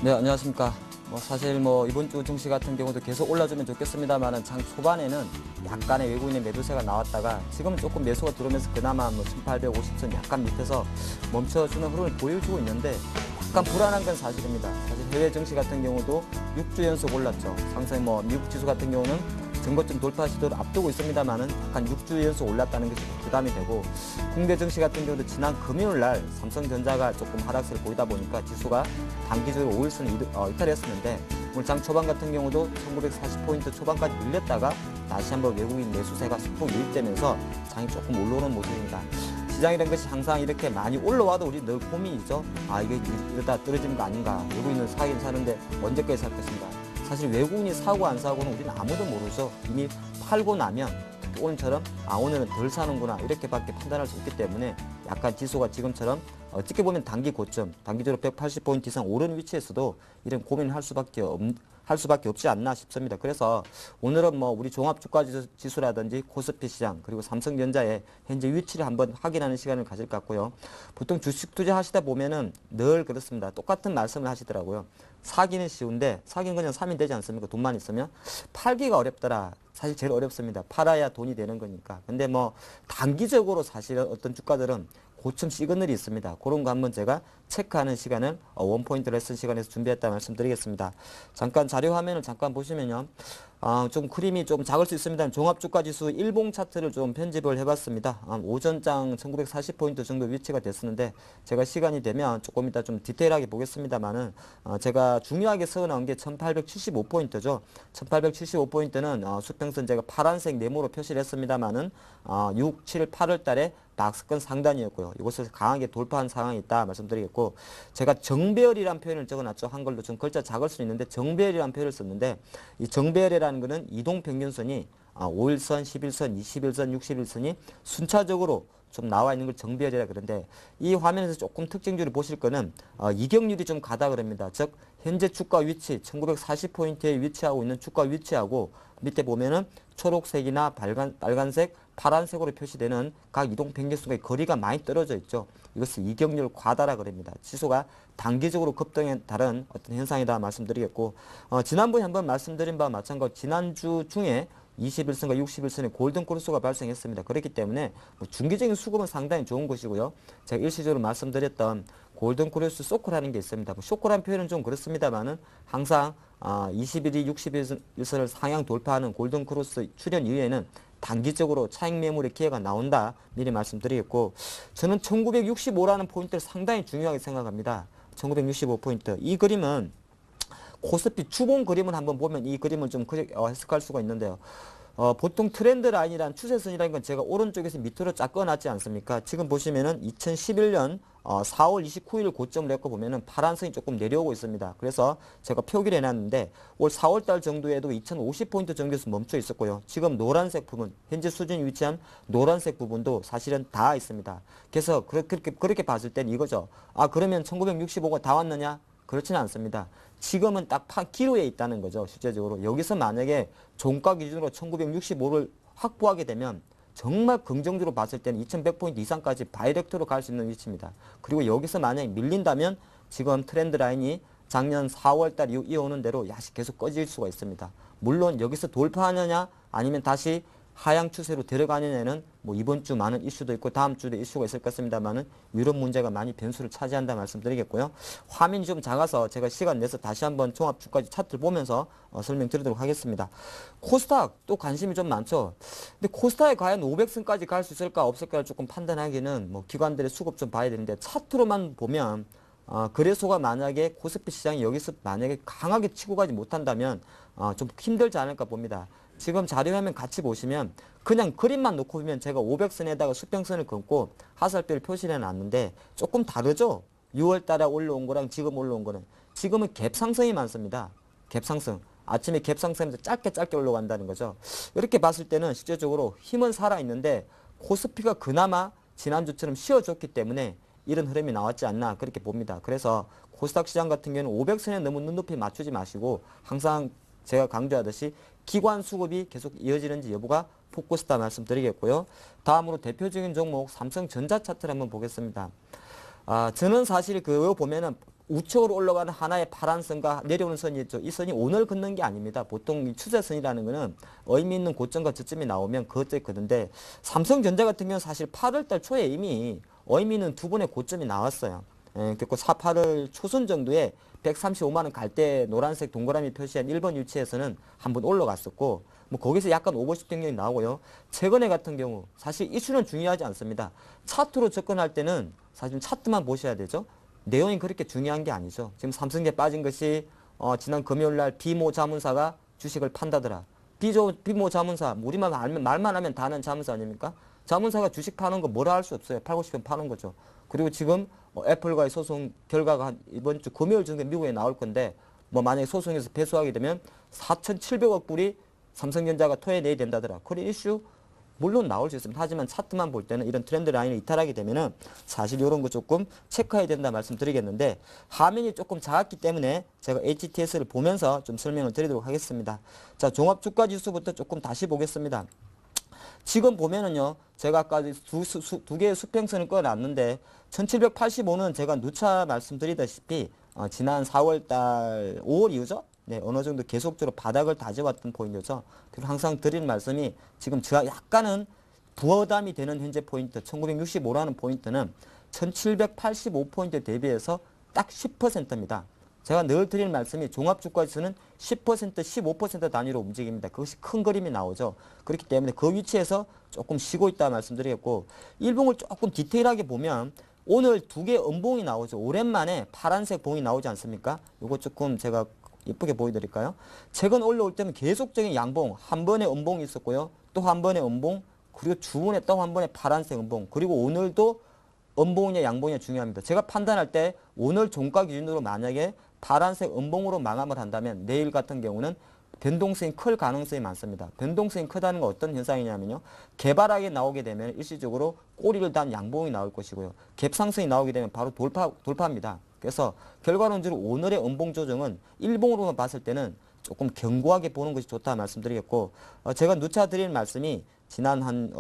네, 안녕하십니까. 사실 이번 주 증시 같은 경우도 계속 올라주면 좋겠습니다만은 장 초반에는 약간의 외국인의 매도세가 나왔다가 지금은 조금 매수가 들어오면서 그나마 1850선 약간 밑에서 멈춰주는 흐름을 보여주고 있는데 약간 불안한 건 사실입니다. 사실 해외 증시 같은 경우도 6주 연속 올랐죠. 상승 미국 지수 같은 경우는 전고점 돌파 시도를 앞두고 있습니다만은 약간 6주 연속 올랐다는 것이 부담이 되고 국내 증시 같은 경우도 지난 금요일 날 삼성전자가 조금 하락세를 보이다 보니까 지수가 단기적으로 5일선을 이탈했었는데 오늘 장 초반 같은 경우도 1940포인트 초반까지 밀렸다가 다시 한번 외국인 매수세가 소폭 유입되면서 장이 조금 올라오는 모습입니다. 시장이라는 것이 항상 이렇게 많이 올라와도 우리 늘 고민이죠. 이게 이러다 떨어지는 거 아닌가. 외국인은 사긴 사는데 언제까지 살 것인가. 사실 외국인이 사고 안 사고는 우리는 아무도 모르죠. 이미 팔고 나면 특히 오늘처럼 오늘은 덜 사는구나 이렇게밖에 판단할 수 없기 때문에 약간 지수가 지금처럼 어떻게 보면 단기 고점, 단기적으로 180포인트 이상 오른 위치에서도 이런 고민을 할 수밖에 없지 않나 싶습니다. 그래서 오늘은 우리 종합주가지수라든지 코스피 시장 그리고 삼성전자의 현재 위치를 한번 확인하는 시간을 가질 것 같고요. 보통 주식 투자하시다 보면은 늘 그렇습니다. 똑같은 말씀을 하시더라고요. 사기는 쉬운데 사기는 그냥 사면 되지 않습니까? 돈만 있으면. 팔기가 어렵더라. 사실 제일 어렵습니다. 팔아야 돈이 되는 거니까. 근데 단기적으로 사실 어떤 주가들은 고점 시그널이 있습니다. 그런 거 한번 제가 체크하는 시간을 원포인트 레슨 시간에서 준비했다 말씀드리겠습니다. 잠깐 자료 화면을 잠깐 보시면요. 좀 그림이 좀 작을 수 있습니다. 종합주가지수 일봉 차트를 좀 편집을 해봤습니다. 오전장 1940포인트 정도 위치가 됐었는데 제가 시간이 되면 조금 이따 좀 디테일하게 보겠습니다만은 제가 중요하게 써놓은 게 1875포인트죠. 1875포인트는 수평선 제가 파란색 네모로 표시를 했습니다만은 6, 7, 8월 달에 박스권 상단이었고요. 이곳에서 강하게 돌파한 상황이 있다 말씀드리겠고, 제가 정배열이라는 표현을 적어놨죠. 한글로 좀 글자 작을 수 있는데 정배열이라는 표현을 썼는데, 이 정배열이라는 것은 이동평균선이 5일선, 11선, 21선, 61선이 순차적으로 좀 나와 있는 걸 정배열이라 그러는데, 이 화면에서 조금 특징적으로 보실 거는 이격률이 좀 가다 그럽니다. 즉 현재 주가 위치 1940포인트에 위치하고 있는 주가 위치하고 밑에 보면은 초록색이나 빨간색, 파란색으로 표시되는 각 이동평균선의 거리가 많이 떨어져 있죠. 이것을 이격률 과다라 그럽니다. 지수가 단기적으로 급등에 따른 어떤 현상이다 말씀드리겠고, 지난번에 한번 말씀드린 바와 마찬가지로 지난주 중에 21선과 61선의 골든크로스가 발생했습니다. 그렇기 때문에 중기적인 수급은 상당히 좋은 것이고요. 제가 일시적으로 말씀드렸던 골든크로스 쇼크라는 게 있습니다. 쇼크라는 표현은 좀 그렇습니다만은 항상 21이 61선을 상향 돌파하는 골든크로스 출현 이후에는 단기적으로 차익 매물의 기회가 나온다 미리 말씀드리겠고, 저는 1965라는 포인트를 상당히 중요하게 생각합니다. 1965포인트. 이 그림은 코스피 주봉 그림을 한번 보면 이 그림을 좀 해석할 수가 있는데요. 보통 트렌드 라인이란 추세선이라는 건 제가 오른쪽에서 밑으로 쫙 꺼놨지 않습니까? 지금 보시면은 2011년 4월 29일 고점을 했고 보면은 파란선이 조금 내려오고 있습니다. 그래서 제가 표기를 해놨는데 올 4월달 정도에도 2050포인트 정도에서 멈춰 있었고요. 지금 노란색 부분, 현재 수준이 위치한 노란색 부분도 사실은 다 있습니다. 그래서 그렇게 봤을 땐 이거죠. 그러면 1965가 다 왔느냐? 그렇지는 않습니다. 지금은 딱 기로에 있다는 거죠. 실제적으로 여기서 만약에 종가 기준으로 1965를 확보하게 되면 정말 긍정적으로 봤을 때는 2100포인트 이상까지 다이렉트로 갈 수 있는 위치입니다. 그리고 여기서 만약에 밀린다면 지금 트렌드 라인이 작년 4월달 이어오는 대로 계속 꺼질 수가 있습니다. 물론 여기서 돌파하느냐 아니면 다시 하향 추세로 들어가느냐는 이번 주 많은 이슈도 있고 다음 주도 이슈가 있을 것 같습니다만은 이런 문제가 많이 변수를 차지한다 말씀드리겠고요. 화면이 좀 작아서 제가 시간 내서 다시 한번 종합 주가지 차트를 보면서 설명드리도록 하겠습니다. 코스닥 또 관심이 좀 많죠. 근데 코스닥에 과연 500선까지 갈 수 있을까 없을까를 조금 판단하기는 기관들의 수급 좀 봐야 되는데, 차트로만 보면 거래소가 만약에 코스피 시장이 여기서 만약에 강하게 치고 가지 못한다면 좀 힘들지 않을까 봅니다. 지금 자료화면 같이 보시면 그냥 그림만 놓고 보면 제가 500선에다가 수평선을 긋고 하살표를 표시를 해놨는데 조금 다르죠? 6월 달에 올라온 거랑 지금 올라온 거는. 지금은 갭상승이 많습니다. 갭상승. 아침에 갭상승에서 짧게 올라간다는 거죠. 이렇게 봤을 때는 실제적으로 힘은 살아있는데 코스피가 그나마 지난주처럼 쉬어줬기 때문에 이런 흐름이 나왔지 않나 그렇게 봅니다. 그래서 코스닥 시장 같은 경우는 500선에 너무 눈높이 맞추지 마시고 항상 제가 강조하듯이 기관 수급이 계속 이어지는지 여부가 포커스다 말씀드리겠고요. 다음으로 대표적인 종목 삼성전자 차트를 한번 보겠습니다. 저는 사실 그거 보면은 우측으로 올라가는 하나의 파란 선과 내려오는 선이 있죠. 이 선이 오늘 긋는 게 아닙니다. 보통 이 추세선이라는 거는 의미 있는 고점과 저점이 나오면 그것도 있거든요. 삼성전자 같은 경우는 사실 8월달 초에 이미 의미 있는 두 번의 고점이 나왔어요. 그리고 8월 초순 정도에 135만원 갈 때 노란색 동그라미 표시한 1번 위치에서는 한번 올라갔었고, 거기서 약간 오버십 경력이 나오고요. 최근에 같은 경우 사실 이슈는 중요하지 않습니다. 차트로 접근할 때는 사실 차트만 보셔야 되죠. 내용이 그렇게 중요한 게 아니죠. 지금 삼성에 빠진 것이 지난 금요일날 비모 자문사가 주식을 판다더라. 비모 자문사, 우리만 말만 하면 다 아는 자문사 아닙니까? 자문사가 주식 파는 거 뭐라 할 수 없어요. 팔고 싶으면 파는 거죠. 그리고 지금 애플과의 소송 결과가 이번 주 금요일 정도에 미국에 나올 건데, 만약에 소송에서 패소하게 되면 4,700억 불이 삼성전자가 토해내야 된다더라. 그런 이슈 물론 나올 수 있습니다. 하지만 차트만 볼 때는 이런 트렌드 라인을 이탈하게 되면은 사실 이런 거 조금 체크해야 된다 말씀드리겠는데, 화면이 조금 작았기 때문에 제가 HTS를 보면서 좀 설명을 드리도록 하겠습니다. 자, 종합 주가 지수부터 조금 다시 보겠습니다. 지금 보면은요, 제가 아까 두 개의 수평선을 꺼놨는데 1785는 제가 누차 말씀드리다시피 지난 4월달 5월 이후죠. 네, 어느 정도 계속적으로 바닥을 다져왔던 포인트죠. 그리고 항상 드리는 말씀이 지금 제가 약간은 부담이 되는 현재 포인트 1965라는 포인트는 1785포인트 대비해서 딱 10%입니다. 제가 늘 드리는 말씀이 종합주가지수는 10%, 15% 단위로 움직입니다. 그것이 큰 그림이 나오죠. 그렇기 때문에 그 위치에서 조금 쉬고 있다 말씀드리겠고, 일봉을 조금 디테일하게 보면 오늘 두 개 음봉이 나오죠. 오랜만에 파란색 봉이 나오지 않습니까? 이거 조금 제가 예쁘게 보여드릴까요? 최근 올라올 때는 계속적인 양봉, 한 번에 음봉이 있었고요. 또 한 번에 음봉, 그리고 주문에 또 한 번에 파란색 음봉, 그리고 오늘도 음봉이냐 양봉이냐 중요합니다. 제가 판단할 때 오늘 종가 기준으로 만약에 파란색 음봉으로 마감을 한다면 내일 같은 경우는 변동성이 클 가능성이 많습니다. 변동성이 크다는 건 어떤 현상이냐면요. 개발하게 나오게 되면 일시적으로 꼬리를 단 양봉이 나올 것이고요. 갭상승이 나오게 되면 바로 돌파입니다. 그래서 결과론적으로 오늘의 음봉 조정은 일봉으로만 봤을 때는 조금 견고하게 보는 것이 좋다 말씀드리겠고, 제가 누차 드리는 말씀이 지난 한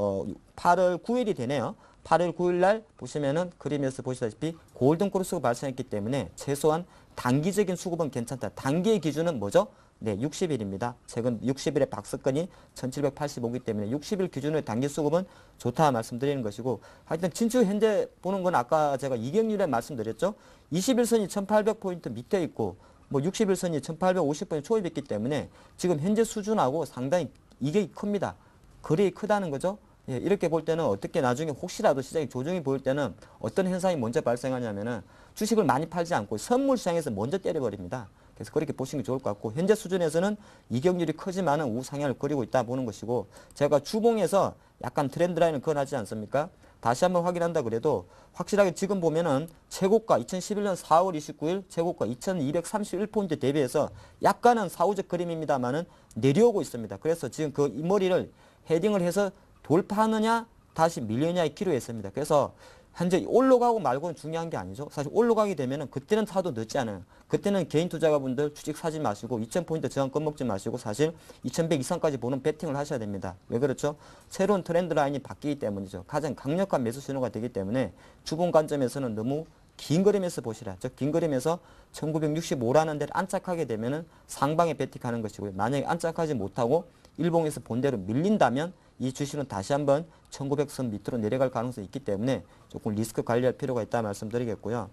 8월 9일이 되네요. 8월 9일 날 보시면은 그림에서 보시다시피 골든 크로스가 발생했기 때문에 최소한 단기적인 수급은 괜찮다. 단기의 기준은 뭐죠? 네, 60일입니다. 최근 60일의 박스권이 1785이기 때문에 60일 기준으로 단기 수급은 좋다 말씀드리는 것이고, 하여튼 진출 현재 보는 건 아까 제가 이경률에 말씀드렸죠. 21선이 1800포인트 밑에 있고 뭐 61선이 1850포인트 초입 있기 때문에 지금 현재 수준하고 상당히 이게 큽니다. 거리가 크다는 거죠. 예, 이렇게 볼 때는 어떻게 나중에 혹시라도 시장이 조정이 보일 때는 어떤 현상이 먼저 발생하냐면은 주식을 많이 팔지 않고 선물 시장에서 먼저 때려버립니다. 그래서 그렇게 보시는 게 좋을 것 같고, 현재 수준에서는 이격률이 크지만은 우상향을 그리고 있다 보는 것이고, 제가 주봉에서 약간 트렌드 라인을 그어놨지 않습니까? 다시 한번 확인한다 그래도 확실하게 지금 보면은 최고가 2011년 4월 29일 최고가 2231포인트 대비해서 약간은 사후적 그림입니다만은 내려오고 있습니다. 그래서 지금 그 이 머리를 헤딩을 해서 돌파하느냐 다시 밀려냐의 기로에 있습니다. 그래서 현재 올라가고 말고는 중요한 게 아니죠. 사실 올라가게 되면은 그때는 사도 늦지 않아요. 그때는 개인 투자가분들 주식 사지 마시고 2000포인트 저항 꺼먹지 마시고 사실 2100 이상까지 보는 배팅을 하셔야 됩니다. 왜 그렇죠? 새로운 트렌드 라인이 바뀌기 때문이죠. 가장 강력한 매수 신호가 되기 때문에 주봉 관점에서는 너무 긴 그림에서 보시라. 즉 긴 그림에서 1965라는 데를 안착하게 되면은 상방에 배팅하는 것이고요. 만약에 안착하지 못하고 일봉에서 본대로 밀린다면 이 주식은 다시 한번 1900선 밑으로 내려갈 가능성이 있기 때문에 조금 리스크 관리할 필요가 있다 말씀드리겠고요.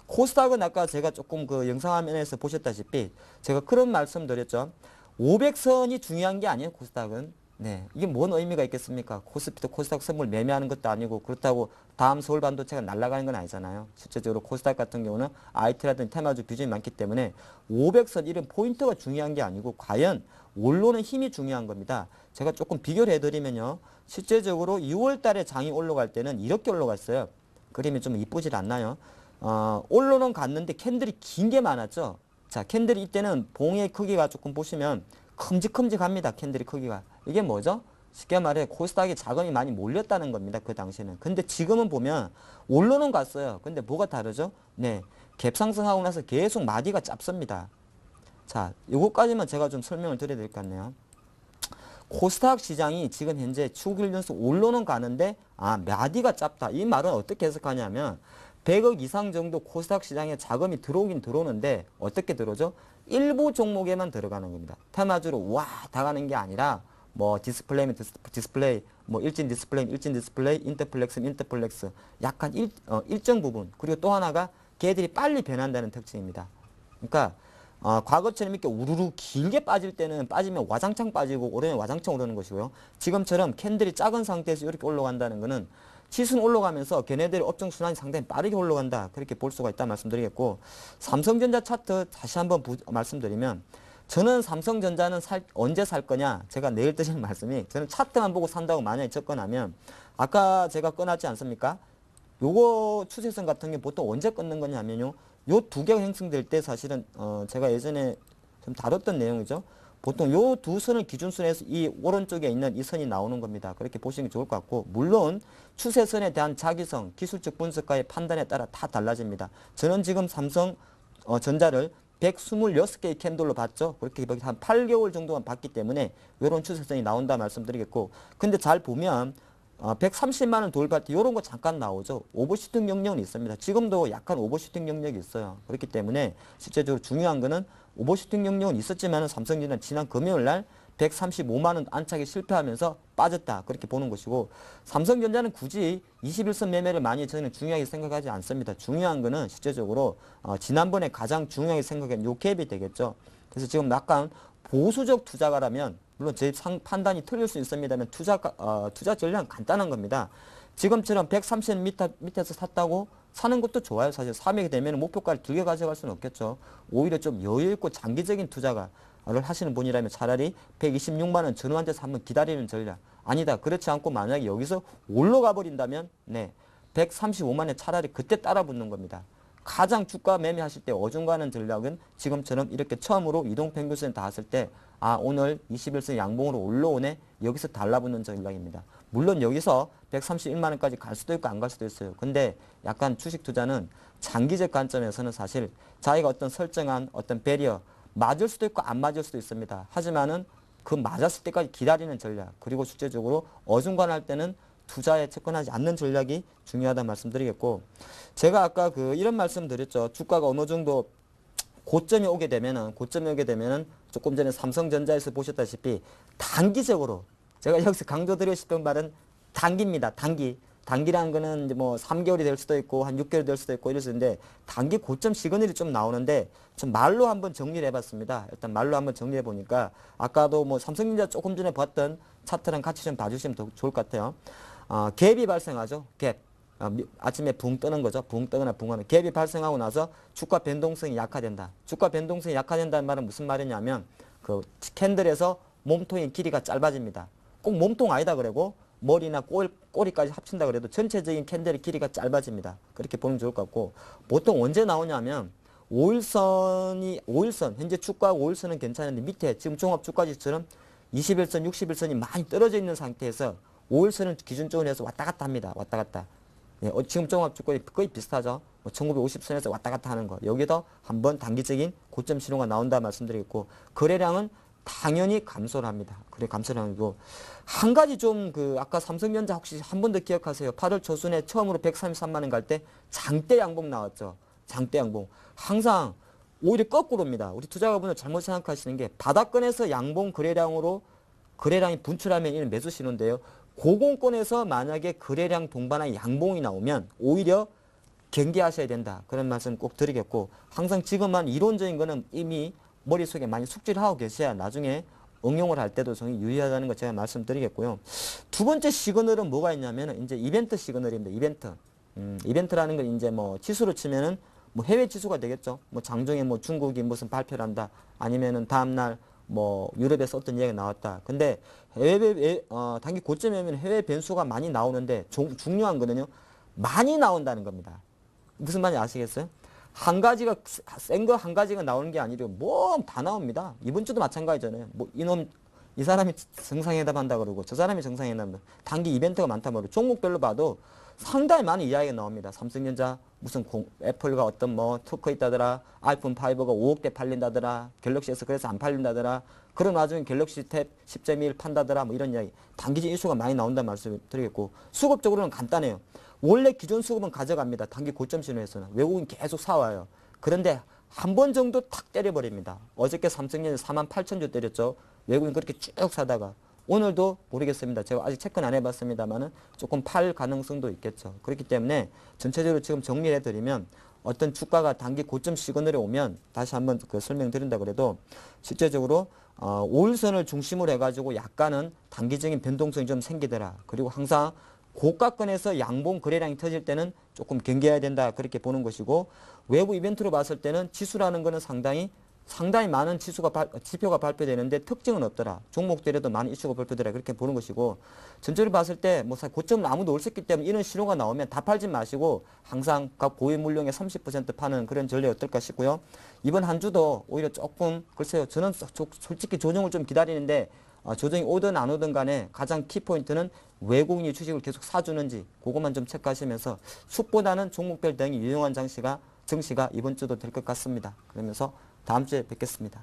코스닥은 아까 제가 조금 그 영상 화면에서 보셨다시피 제가 그런 말씀 드렸죠. 500선이 중요한 게 아니에요. 코스닥은. 네, 이게 뭔 의미가 있겠습니까? 코스피도 코스닥 선물 매매하는 것도 아니고 그렇다고 다음 서울 반도체가 날아가는 건 아니잖아요. 실제적으로 코스닥 같은 경우는 IT라든지 테마주 비중이 많기 때문에 500선 이런 포인트가 중요한 게 아니고 과연 올라오는 힘이 중요한 겁니다. 제가 조금 비교를 해드리면요. 실제적으로 6월 달에 장이 올라갈 때는 이렇게 올라갔어요. 그림이 좀 이쁘질 않나요? 올라는 갔는데 캔들이 긴 게 많았죠. 자, 캔들이 이때는 봉의 크기가 조금 보시면 큼직큼직합니다. 캔들이 크기가. 이게 뭐죠? 쉽게 말해 코스닥에 자금이 많이 몰렸다는 겁니다. 그 당시에는. 근데 지금은 보면 올라는 갔어요. 근데 뭐가 다르죠? 네, 갭 상승하고 나서 계속 마디가 짧습니다. 자, 요거까지만 제가 좀 설명을 드려야 될 것 같네요. 코스닥 시장이 지금 현재 축일 연속 올라는 가는데 마디가 짧다. 이 말은 어떻게 해석하냐면 100억 이상 정도 코스닥 시장에 자금이 들어오긴 들어오는데 어떻게 들어오죠? 일부 종목에만 들어가는 겁니다. 테마주로 와 다 가는 게 아니라 뭐 디스플레이면 디스플레이, 뭐 일진 디스플레이, 인터플렉스 약간 일정 부분. 그리고 또 하나가 걔들이 빨리 변한다는 특징입니다. 그러니까 과거처럼 이렇게 우르르 길게 빠질 때는 빠지면 와장창 빠지고 오르면 와장창 오르는 것이고요. 지금처럼 캔들이 작은 상태에서 이렇게 올라간다는 것은 지수는 올라가면서 걔네들의 업종 순환이 상당히 빠르게 올라간다. 그렇게 볼 수가 있다 말씀드리겠고, 삼성전자 차트 다시 한번 말씀드리면 저는 삼성전자는 언제 살 거냐, 제가 내일 드리는 말씀이 저는 차트만 보고 산다고 만약에 접근하면 아까 제가 꺼놨지 않습니까? 요거 추세선 같은 게 보통 언제 끊는 거냐면요. 요 두 개가 형성될 때 사실은 제가 예전에 좀 다뤘던 내용이죠. 보통 요 두 선을 기준선에 해서 이 오른쪽에 있는 이 선이 나오는 겁니다. 그렇게 보시는 게 좋을 것 같고, 물론 추세선에 대한 자기성, 기술적 분석가의 판단에 따라 다 달라집니다. 저는 지금 삼성전자를 126개의 캔들로 봤죠. 그렇게 한 8개월 정도만 봤기 때문에 이런 추세선이 나온다 말씀드리겠고, 근데 잘 보면 130만 원 돌파할 때 이런 거 잠깐 나오죠. 오버슈팅 영역은 있습니다. 지금도 약간 오버슈팅 영역이 있어요. 그렇기 때문에 실제적으로 중요한 거는 오버슈팅 영역은 있었지만 삼성전자는 지난 금요일 날 135만 원 안착에 실패하면서 빠졌다. 그렇게 보는 것이고 삼성전자는 굳이 21선 매매를 많이 저희는 중요하게 생각하지 않습니다. 중요한 거는 실제적으로 지난번에 가장 중요하게 생각한 요 갭이 되겠죠. 그래서 지금 약간 보수적 투자가라면 물론 제 판단이 틀릴 수 있습니다만 투자 전략은 간단한 겁니다. 지금처럼 130 밑에서 샀다고 사는 것도 좋아요. 사실 300이 되면 목표가를 길게 가져갈 수는 없겠죠. 오히려 좀 여유 있고 장기적인 투자를 하시는 분이라면 차라리 126만 원 전후한테서 한번 기다리는 전략. 아니다. 그렇지 않고 만약에 여기서 올라가 버린다면 네, 135만 원에 차라리 그때 따라 붙는 겁니다. 가장 주가 매매하실 때 어중간한 전략은 지금처럼 이렇게 처음으로 이동평균선 닿았을 때 오늘 21선 양봉으로 올라오네. 여기서 달라붙는 전략입니다. 물론 여기서 131만 원까지 갈 수도 있고 안 갈 수도 있어요. 근데 약간 주식 투자는 장기적 관점에서는 사실 자기가 어떤 설정한 어떤 배리어 맞을 수도 있고 안 맞을 수도 있습니다. 하지만은 그 맞았을 때까지 기다리는 전략 그리고 실제적으로 어중간할 때는 투자에 접근하지 않는 전략이 중요하다는 말씀드리겠고 제가 아까 이런 말씀 드렸죠. 주가가 어느 정도 고점이 오게 되면은 조금 전에 삼성전자에서 보셨다시피 단기적으로 제가 여기서 강조드리고 싶은 말은 단기입니다. 단기라는 거는 이제 뭐 3개월이 될 수도 있고 한 6개월이 될 수도 있고 이랬는데 단기 고점 시그널이 좀 나오는데 좀 말로 한번 정리를 해봤습니다. 일단 말로 한번 정리해 보니까 아까도 뭐 삼성전자 조금 전에 봤던 차트랑 같이 좀 봐주시면 더 좋을 것 같아요. 갭이 발생하죠. 갭. 아침에 붕 뜨는 거죠. 붕 뜨거나 붕하는 갭이 발생하고 나서 주가 변동성이 약화된다. 주가 변동성이 약화된다는 말은 무슨 말이냐면 그 캔들에서 몸통의 길이가 짧아집니다. 꼭 몸통 아니다 그러고 머리나 꼬리까지 합친다 그래도 전체적인 캔들의 길이가 짧아집니다. 그렇게 보면 좋을 것 같고 보통 언제 나오냐면 5일선 현재 주가 5일선은 괜찮은데 밑에 지금 종합주가지수처럼 21선, 60일선이 많이 떨어져 있는 상태에서 5일선은 기준적으로 해서 왔다 갔다 합니다. 왔다 갔다. 예, 지금 종합주가에 거의 비슷하죠. 1950선에서 왔다 갔다 하는 거. 여기서 한번 단기적인 고점 신호가 나온다 말씀드리겠고 거래량은 당연히 감소를 합니다. 그래 감소를 하고 한 가지 좀 아까 삼성전자 혹시 한 번 더 기억하세요. 8월 초순에 처음으로 133만 원 갈 때 장대 양봉 나왔죠. 장대 양봉. 항상 오히려 거꾸로입니다. 우리 투자가분들 잘못 생각하시는 게 바닥권에서 양봉 거래량이 분출하면 이는 매수 신호인데요. 고공권에서 만약에 거래량 동반한 양봉이 나오면 오히려 경계하셔야 된다. 그런 말씀 꼭 드리겠고 항상 지금만 이론적인 거는 이미 머릿속에 많이 숙지를 하고 계셔야 나중에 응용을 할 때도 정말 유의하다는 거 제가 말씀드리겠고요. 두 번째 시그널은 뭐가 있냐면 이제 이벤트 시그널입니다. 이벤트. 이벤트라는 건 이제 뭐 지수로 치면은 뭐 해외 지수가 되겠죠. 뭐 장중에 뭐 중국이 무슨 발표를 한다. 아니면은 다음날 뭐 유럽에서 어떤 이야기가 나왔다. 근데 단기 고점에 오면 해외 변수가 많이 나오는데 중요한 거는요. 많이 나온다는 겁니다. 무슨 말인지 아시겠어요? 한 가지가 센 거 한 가지가 나오는 게 아니라 뭐 다 나옵니다. 이번 주도 마찬가지잖아요. 뭐 이 사람이 정상회담 한다 그러고 저 사람이 정상회담 한다. 단기 이벤트가 많다 말고 종목별로 봐도 상당히 많은 이야기가 나옵니다. 삼성전자 무슨 애플과 어떤 뭐 특허 있다더라. 아이폰 5가 5억대 팔린다더라. 갤럭시에서 그래서 안 팔린다더라. 그런 와중에 갤럭시 탭 10.1 판다더라. 뭐 이런 이야기. 단기적 이슈가 많이 나온다는 말씀을 드리겠고 수급적으로는 간단해요. 원래 기존 수급은 가져갑니다. 단기 고점 신호에서는. 외국인 계속 사와요. 그런데 한 번 정도 탁 때려버립니다. 어저께 삼성전자 48,000주 때렸죠. 외국인 그렇게 쭉 사다가. 오늘도 모르겠습니다. 제가 아직 체크는 안 해봤습니다만은 조금 팔 가능성도 있겠죠. 그렇기 때문에 전체적으로 지금 정리를 해드리면 어떤 주가가 단기 고점 시그널에 오면 다시 한번 설명드린다 그래도 실제적으로 5일선을 중심으로 해가지고 약간은 단기적인 변동성이 좀 생기더라. 그리고 항상 고가권에서 양봉 거래량이 터질 때는 조금 경계해야 된다. 그렇게 보는 것이고 외부 이벤트로 봤을 때는 지수라는 거는 상당히 많은 지표가 발표되는데 특징은 없더라. 종목들에도 많은 이슈가 발표되더라. 그렇게 보는 것이고 전체를 봤을 때 뭐 고점을 아무도 올 수 없기 때문에 이런 신호가 나오면 다 팔지 마시고 항상 각 보유 물량의 30% 파는 그런 전략이 어떨까 싶고요. 이번 한 주도 오히려 조금 글쎄요. 저는 솔직히 조정을 좀 기다리는데 조정이 오든 안 오든 간에 가장 키포인트는 외국인이 주식을 계속 사주는지 그것만 좀 체크하시면서 수보다는 종목별 등이 유용한 정시가 이번 주도 될 것 같습니다. 그러면서 다음 주에 뵙겠습니다.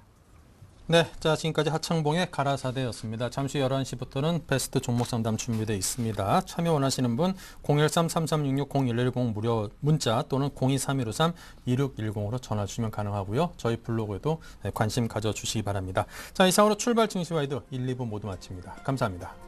네, 자 지금까지 하창봉의 가라사대였습니다. 잠시 11시부터는 베스트 종목 상담 준비되어 있습니다. 참여 원하시는 분 013-3366-0110 무료 문자 또는 023153-2610으로 전화 주시면 가능하고요. 저희 블로그에도 관심 가져주시기 바랍니다. 자, 이상으로 출발 증시와이드 1, 2부 모두 마칩니다. 감사합니다.